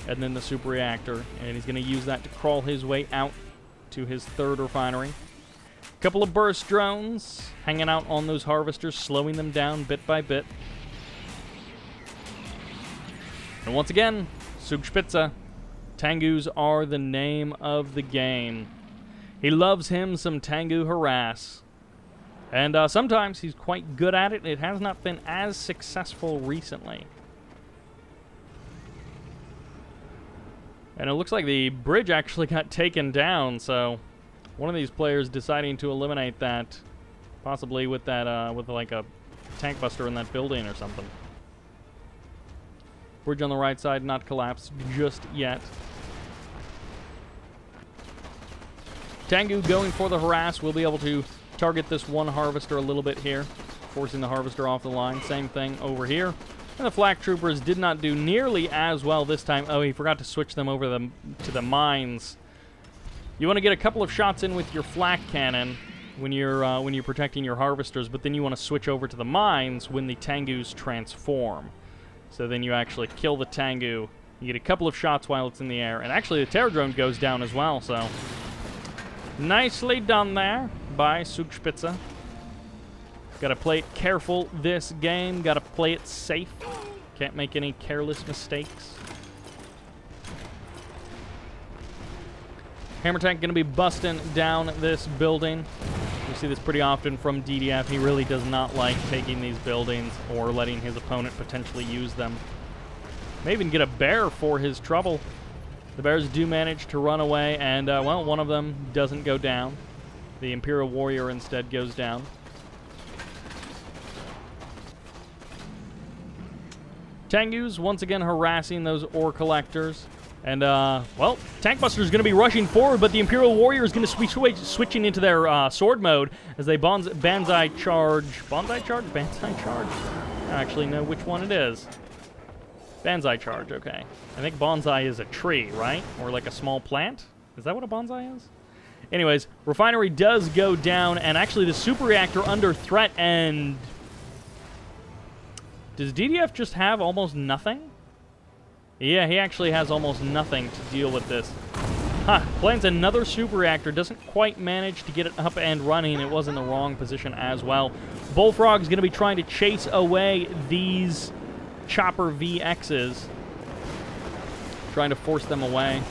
and then the Super Reactor, and he's going to use that to crawl his way out to his Third Refinery. Couple of burst drones hanging out on those harvesters, slowing them down bit by bit. And once again, Zugspitze. Tengus are the name of the game. He loves him some Tengu harass. And sometimes he's quite good at it. It has not been as successful recently. And it looks like the bridge actually got taken down, so one of these players deciding to eliminate that, possibly with that, with like a tank buster in that building or something. Bridge on the right side not collapsed just yet. Tengu going for the harass. We'll be able to target this one harvester a little bit here, forcing the harvester off the line. Same thing over here. And the flak troopers did not do nearly as well this time. Oh, he forgot to switch them over to the mines. You want to get a couple of shots in with your flak cannon when you're protecting your harvesters, but then you want to switch over to the mines when the Tengus transform. So then you actually kill the Tengu. You get a couple of shots while it's in the air, and actually the terror drone goes down as well. So nicely done there by Zugspitze. Got to play it careful this game. Got to play it safe. Can't make any careless mistakes. Hammer tank going to be busting down this building. We see this pretty often from DDF. He really does not like taking these buildings or letting his opponent potentially use them. May even get a bear for his trouble. The bears do manage to run away, and, well, one of them doesn't go down. The Imperial Warrior instead goes down. Tengus once again harassing those ore collectors. And, well, Tank Buster is going to be rushing forward, but the Imperial Warrior is going to be switching into their sword mode as they Banzai charge. Banzai charge? Banzai charge? I don't actually know which one it is. Banzai charge, okay. I think bonsai is a tree, right? Or like a small plant? Is that what a bonsai is? Anyways, refinery does go down, and actually the super reactor under threat, and does DDF just have almost nothing? Yeah, he actually has almost nothing to deal with this. Plans another super reactor, doesn't quite manage to get it up and running. It was in the wrong position as well. Bullfrog's going to be trying to chase away these Chopper VXs. Trying to force them away.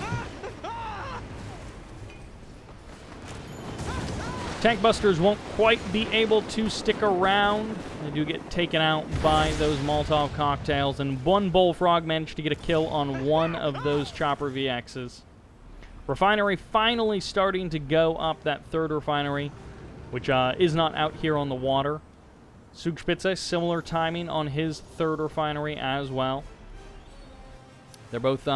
Tank Busters won't quite be able to stick around. They do get taken out by those Molotov cocktails, and one Bullfrog managed to get a kill on one of those Chopper VXs. Refinery finally starting to go up, that third refinery, which is not out here on the water. Zugspitze, similar timing on his third refinery as well. They're both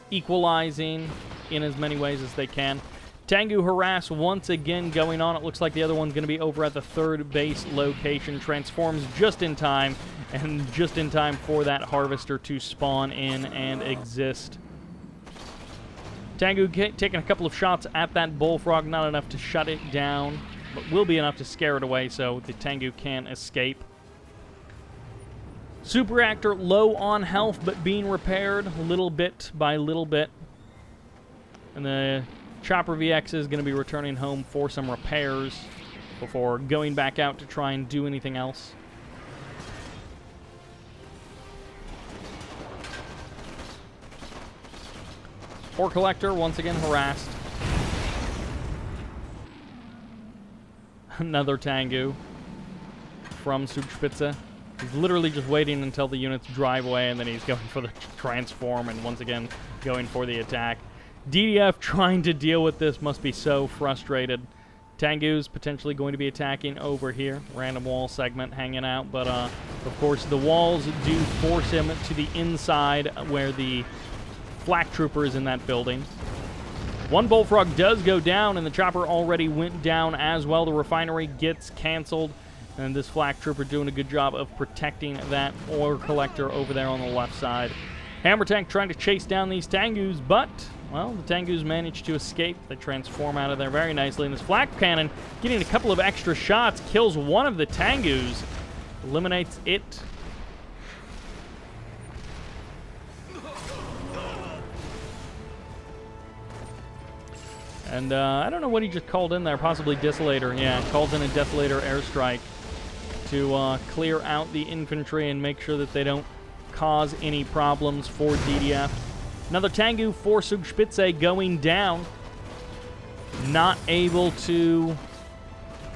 equalizing in as many ways as they can. Tengu harass once again going on. It looks like the other one's going to be over at the third base location. Transforms just in time, and just in time for that harvester to spawn in and exist. Tengu taking a couple of shots at that Bullfrog, not enough to shut it down. but will be enough to scare it away so the Tengu can escape. Super Reactor low on health, but being repaired little bit by little bit. And the Chopper VX is going to be returning home for some repairs before going back out to try and do anything else. Ore Collector once again harassed. Another Tengu from Zugspitze. He's literally just waiting until the units drive away, and then he's going for the transform, and once again going for the attack. DDF trying to deal with this must be so frustrated. Tengu's potentially going to be attacking over here. Random wall segment hanging out, but of course the walls do force him to the inside where the flak trooper is in that building. One Bullfrog does go down, and the chopper already went down as well. The refinery gets canceled, and this flak trooper doing a good job of protecting that ore collector over there on the left side. Hammer tank trying to chase down these Tengus, but, well, the Tengus managed to escape. They transform out of there very nicely, and this flak cannon, getting a couple of extra shots, kills one of the Tengus, eliminates it. And I don't know what he just called in there, possibly Desolator. Yeah, calls in a Desolator airstrike to clear out the infantry and make sure that they don't cause any problems for DDF. Another Tengu for Zugspitze going down. Not able to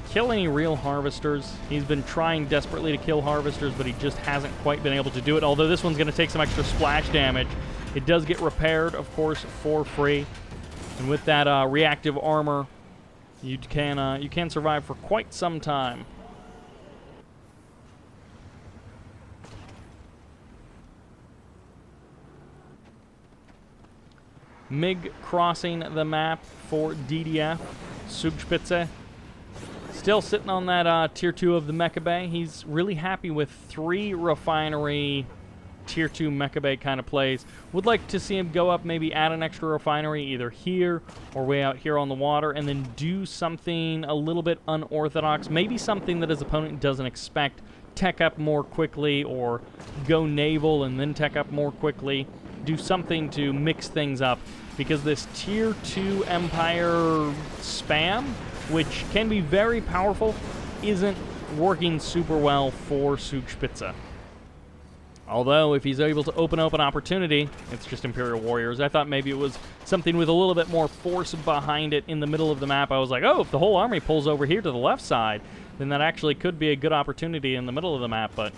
kill any real harvesters. He's been trying desperately to kill harvesters, but he just hasn't quite been able to do it, although this one's going to take some extra splash damage. It does get repaired, of course, for free. And with that reactive armor, you can survive for quite some time. MiG crossing the map for DDF. Zugspitze still sitting on that Tier 2 of the Mecha Bay. He's really happy with 3 refinery Tier 2 Mecha Bay kind of plays. Would like to see him go up, maybe add an extra refinery either here or way out here on the water, and then do something a little bit unorthodox, maybe something that his opponent doesn't expect. Tech up more quickly, or go naval and then tech up more quickly. Do something to mix things up, because this Tier 2 Empire spam, which can be very powerful, isn't working super well for Zugspitze. Although, if he's able to open up an opportunity, it's just Imperial Warriors. I thought maybe it was something with a little bit more force behind it in the middle of the map. I was like, oh, if the whole army pulls over here to the left side, then that actually could be a good opportunity in the middle of the map. But,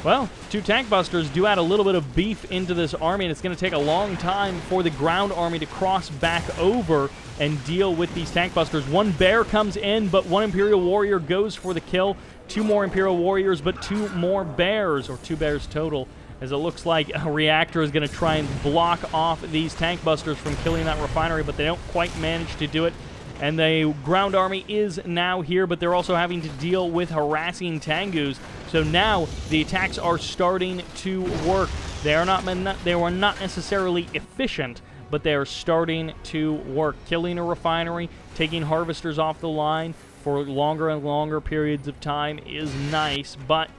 well, 2 tank busters do add a little bit of beef into this army, and it's going to take a long time for the ground army to cross back over and deal with these tank busters. 1 bear comes in, but 1 Imperial Warrior goes for the kill. 2 more Imperial Warriors, but 2 more bears, or 2 bears total, as it looks like a reactor is going to try and block off these tank busters from killing that refinery, but they don't quite manage to do it. And the ground army is now here, but they're also having to deal with harassing Tengus. So now the attacks are starting to work. They were not necessarily efficient, but they are starting to work. Killing a refinery, taking harvesters off the line for longer and longer periods of time is nice, but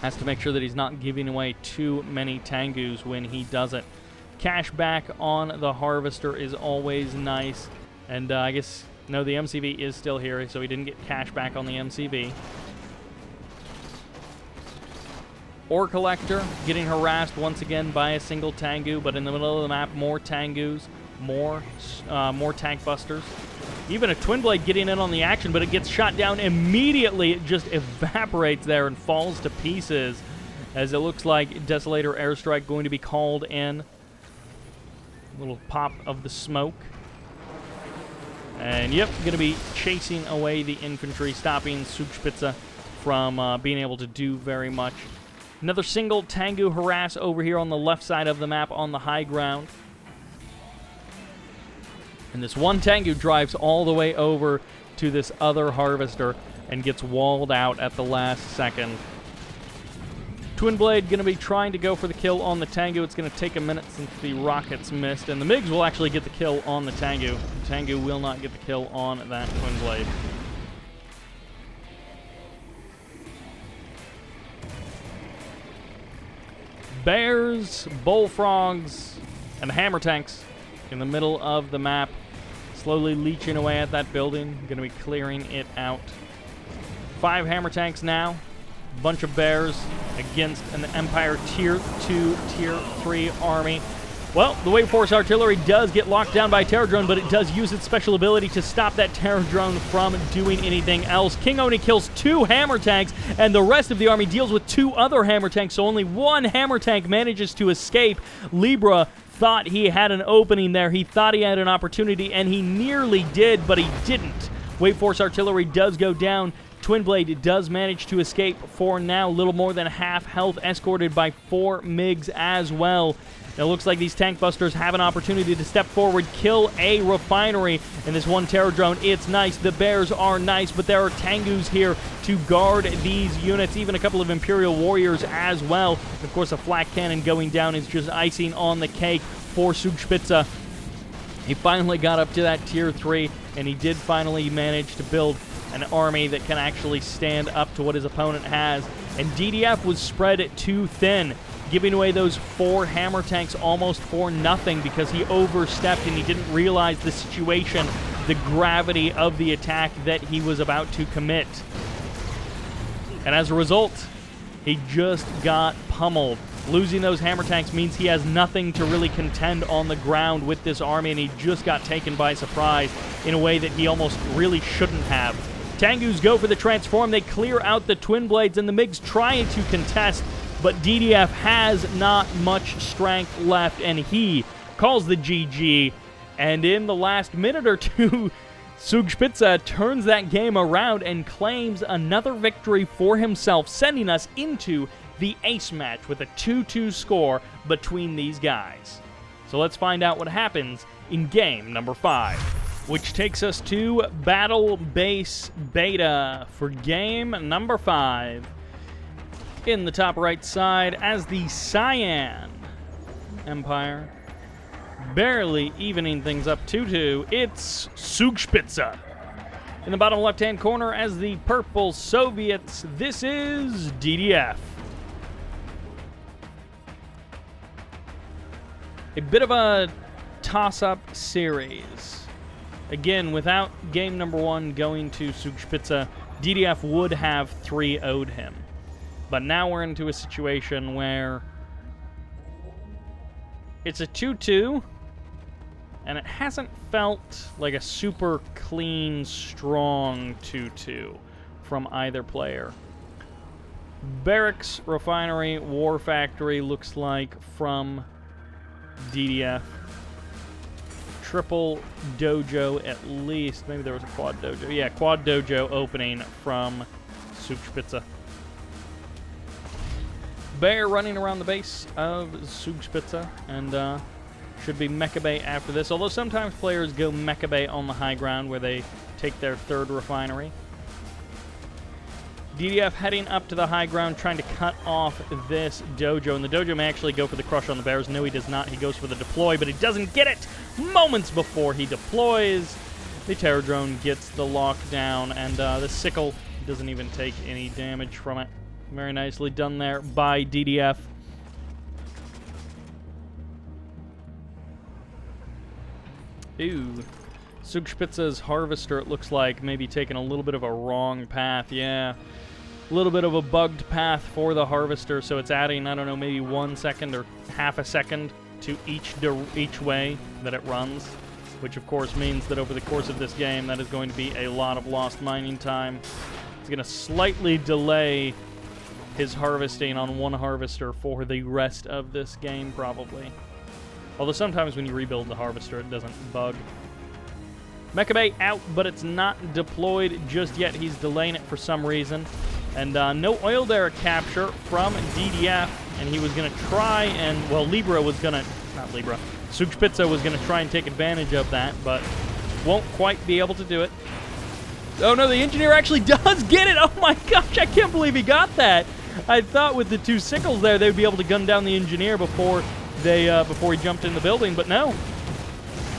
has to make sure that he's not giving away too many Tengus when he does it. Cash back on the harvester is always nice, and I guess, no, the MCV is still here, so he didn't get cash back on the MCV. Ore Collector getting harassed once again by a single Tengu, but in the middle of the map, more Tengus, more tank busters. Even a Twin Blade getting in on the action, but it gets shot down immediately. It just evaporates there and falls to pieces, as it looks like Desolator airstrike going to be called in. A little pop of the smoke. And yep, going to be chasing away the infantry, stopping Zugspitze from being able to do very much. Another single Tengu harass over here on the left side of the map on the high ground. And this 1 Tengu drives all the way over to this other harvester and gets walled out at the last second. Twin Blade going to be trying to go for the kill on the Tengu. It's going to take a minute since the rockets missed, and the MiGs will actually get the kill on the Tengu. The Tengu will not get the kill on that Twin Blade. Bears, bullfrogs, and hammer tanks in the middle of the map, slowly leeching away at that building. Going to be clearing it out. 5 hammer tanks now. Bunch of bears against an Empire Tier 2, Tier 3 army. Well, the Wave Force artillery does get locked down by a Terror Drone, but it does use its special ability to stop that Terror Drone from doing anything else. King Oni kills 2 hammer tanks, and the rest of the army deals with 2 other hammer tanks, so only 1 hammer tank manages to escape. Libra thought he had an opening there. He thought he had an opportunity, and he nearly did, but he didn't. Wave Force artillery does go down. Twin Blade does manage to escape for now, little more than half health, escorted by 4 MiGs as well. It looks like these tank busters have an opportunity to step forward, kill a refinery, and this 1 Terror Drone, it's nice. The Bears are nice, but there are Tengus here to guard these units, even a couple of Imperial Warriors as well. Of course, a flak cannon going down is just icing on the cake for Zugspitze. He finally got up to that Tier 3, and he did finally manage to build an army that can actually stand up to what his opponent has. And DDF was spread too thin, giving away those 4 hammer tanks almost for nothing because he overstepped and he didn't realize the situation, the gravity of the attack that he was about to commit. And as a result, he just got pummeled. Losing those hammer tanks means he has nothing to really contend on the ground with this army, and he just got taken by surprise in a way that he almost really shouldn't have. Tengus go for the transform. They clear out the Twin Blades, and the MiGs trying to contest, but DDF has not much strength left, and he calls the GG. And in the last minute or two, Zugspitze turns that game around and claims another victory for himself, sending us into the ace match with a 2-2 score between these guys. So let's find out what happens in game number 5, which takes us to Battle Base Beta for game number 5. In the top right side, as the Cyan Empire, barely evening things up 2-2, it's Zugspitze. In the bottom left-hand corner, as the Purple Soviets, this is DDF. A bit of a toss-up series. Again, without game number 1 going to Zugspitze, DDF would have 3-0'd him. But now we're into a situation where it's a 2-2, and it hasn't felt like a super clean, strong 2-2 from either player. Barracks, Refinery, War Factory looks like from DDF. Triple Dojo at least. Maybe there was a Quad Dojo. Yeah, Quad Dojo opening from Zugspitze. Bear running around the base of Zugspitze, and should be Mecha Bay after this, although sometimes players go Mecha Bay on the high ground where they take their 3rd refinery. DDF heading up to the high ground, trying to cut off this dojo, and the dojo may actually go for the crush on the Bears. No, he does not. He goes for the deploy, but he doesn't get it. Moments before he deploys, the Terror Drone gets the lockdown, and the Sickle doesn't even take any damage from it. Very nicely done there by DDF. Ooh. Zugspitze's Harvester, it looks like, maybe taking a little bit of a wrong path. Yeah. A little bit of a bugged path for the Harvester, so it's adding, I don't know, maybe 1 second or half a second to each way that it runs, which of course means that over the course of this game, that is going to be a lot of lost mining time. It's going to slightly delay his harvesting on 1 Harvester for the rest of this game, probably. Although sometimes when you rebuild the Harvester, it doesn't bug. Mecha Bay out, but it's not deployed just yet. He's delaying it for some reason. And no oil derrick capture from DDF, and he was going to try and, well, Zugspitze was going to try and take advantage of that, but won't quite be able to do it. Oh no, the engineer actually does get it! Oh my gosh, I can't believe he got that! I thought with the 2 sickles there, they'd be able to gun down the engineer before he jumped in the building, but no.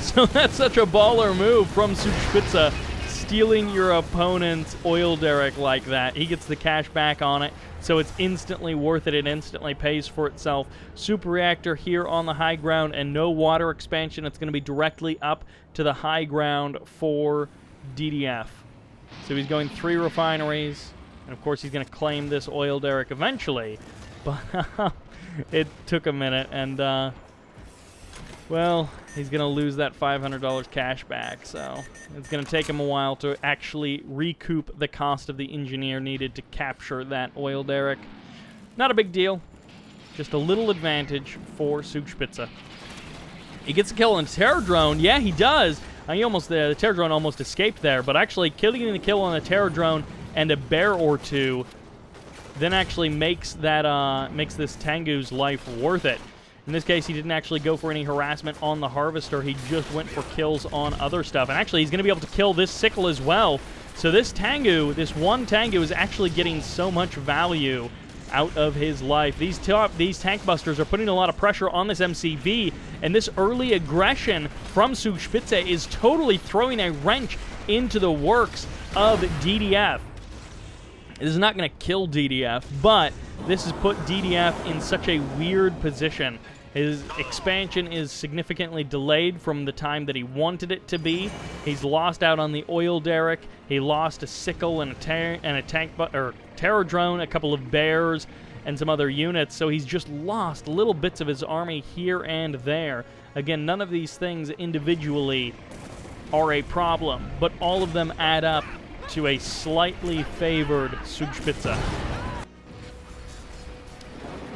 So that's such a baller move from Zugspitze, stealing your opponent's oil derrick like that. He gets the cash back on it, so it's instantly worth it. It instantly pays for itself. Super reactor here on the high ground and no water expansion. It's going to be directly up to the high ground for DDF. So he's going 3 refineries, and of course he's going to claim this oil derrick eventually, but it took a minute, and well, he's going to lose that $500 cash back, so it's going to take him a while to actually recoup the cost of the engineer needed to capture that oil derrick. Not a big deal, just a little advantage for Zugspitze. He gets a kill on Terror Drone. Yeah, he does. The Terror Drone almost escaped there, but actually killing the kill on the Terror Drone and a bear or 2 then actually makes this Tengu's life worth it. In this case, he didn't actually go for any harassment on the Harvester. He just went for kills on other stuff. And actually, he's going to be able to kill this Sickle as well. So this one Tengu is actually getting so much value out of his life. These tank busters are putting a lot of pressure on this MCV, and this early aggression from Zugspitze is totally throwing a wrench into the works of DDF. This is not going to kill DDF, but this has put DDF in such a weird position. His expansion is significantly delayed from the time that he wanted it to be. He's lost out on the oil derrick. He lost a sickle and a terror drone, a couple of bears, and some other units. So he's just lost little bits of his army here and there. Again, none of these things individually are a problem, but all of them add up to a slightly favored Zugspitze.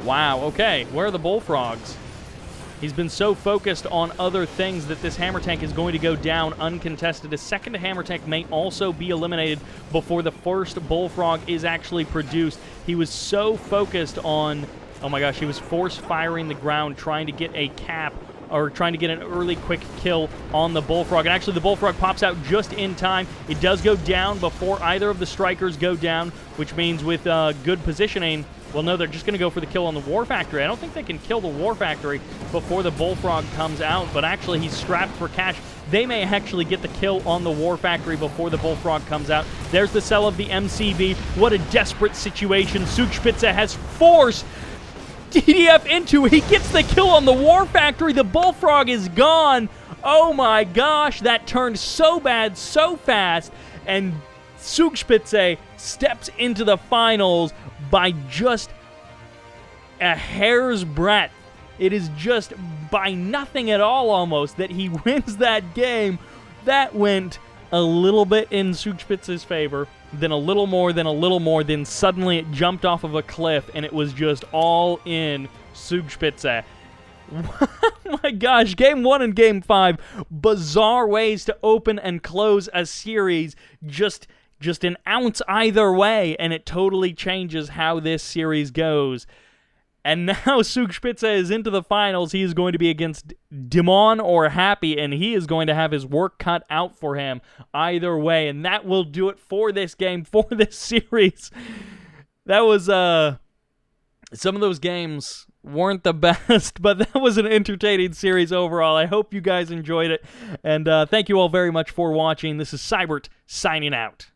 Wow, okay, where are the bullfrogs? He's been so focused on other things that this hammer tank is going to go down uncontested. A second hammer tank may also be eliminated before the first bullfrog is actually produced. He was so focused on, oh my gosh, he was force firing the ground trying to get a cap or trying to get an early quick kill on the bullfrog. And actually the bullfrog pops out just in time. It does go down before either of the strikers go down, which means with good positioning, well, no, they're just going to go for the kill on the War Factory. I don't think they can kill the War Factory before the bullfrog comes out, but actually he's strapped for cash. They may actually get the kill on the War Factory before the bullfrog comes out. There's the sell of the MCV. What a desperate situation. Zugspitze has forced DDF into it. He gets the kill on the War Factory. The bullfrog is gone. Oh my gosh, that turned so bad so fast, and Zugspitze steps into the finals by just a hair's breadth. It is just by nothing at all almost that he wins that game. That went a little bit in Zugspitze's favor, then a little more, then suddenly it jumped off of a cliff and it was just all in Zugspitze. Oh my gosh, Game 1 and Game 5, bizarre ways to open and close a series, just an ounce either way, and it totally changes how this series goes. And now Zugspitze is into the finals. He is going to be against Demon or Happy, and he is going to have his work cut out for him either way. And that will do it for this game, for this series. That was, some of those games weren't the best, but that was an entertaining series overall. I hope you guys enjoyed it, and thank you all very much for watching. This is Sybert signing out.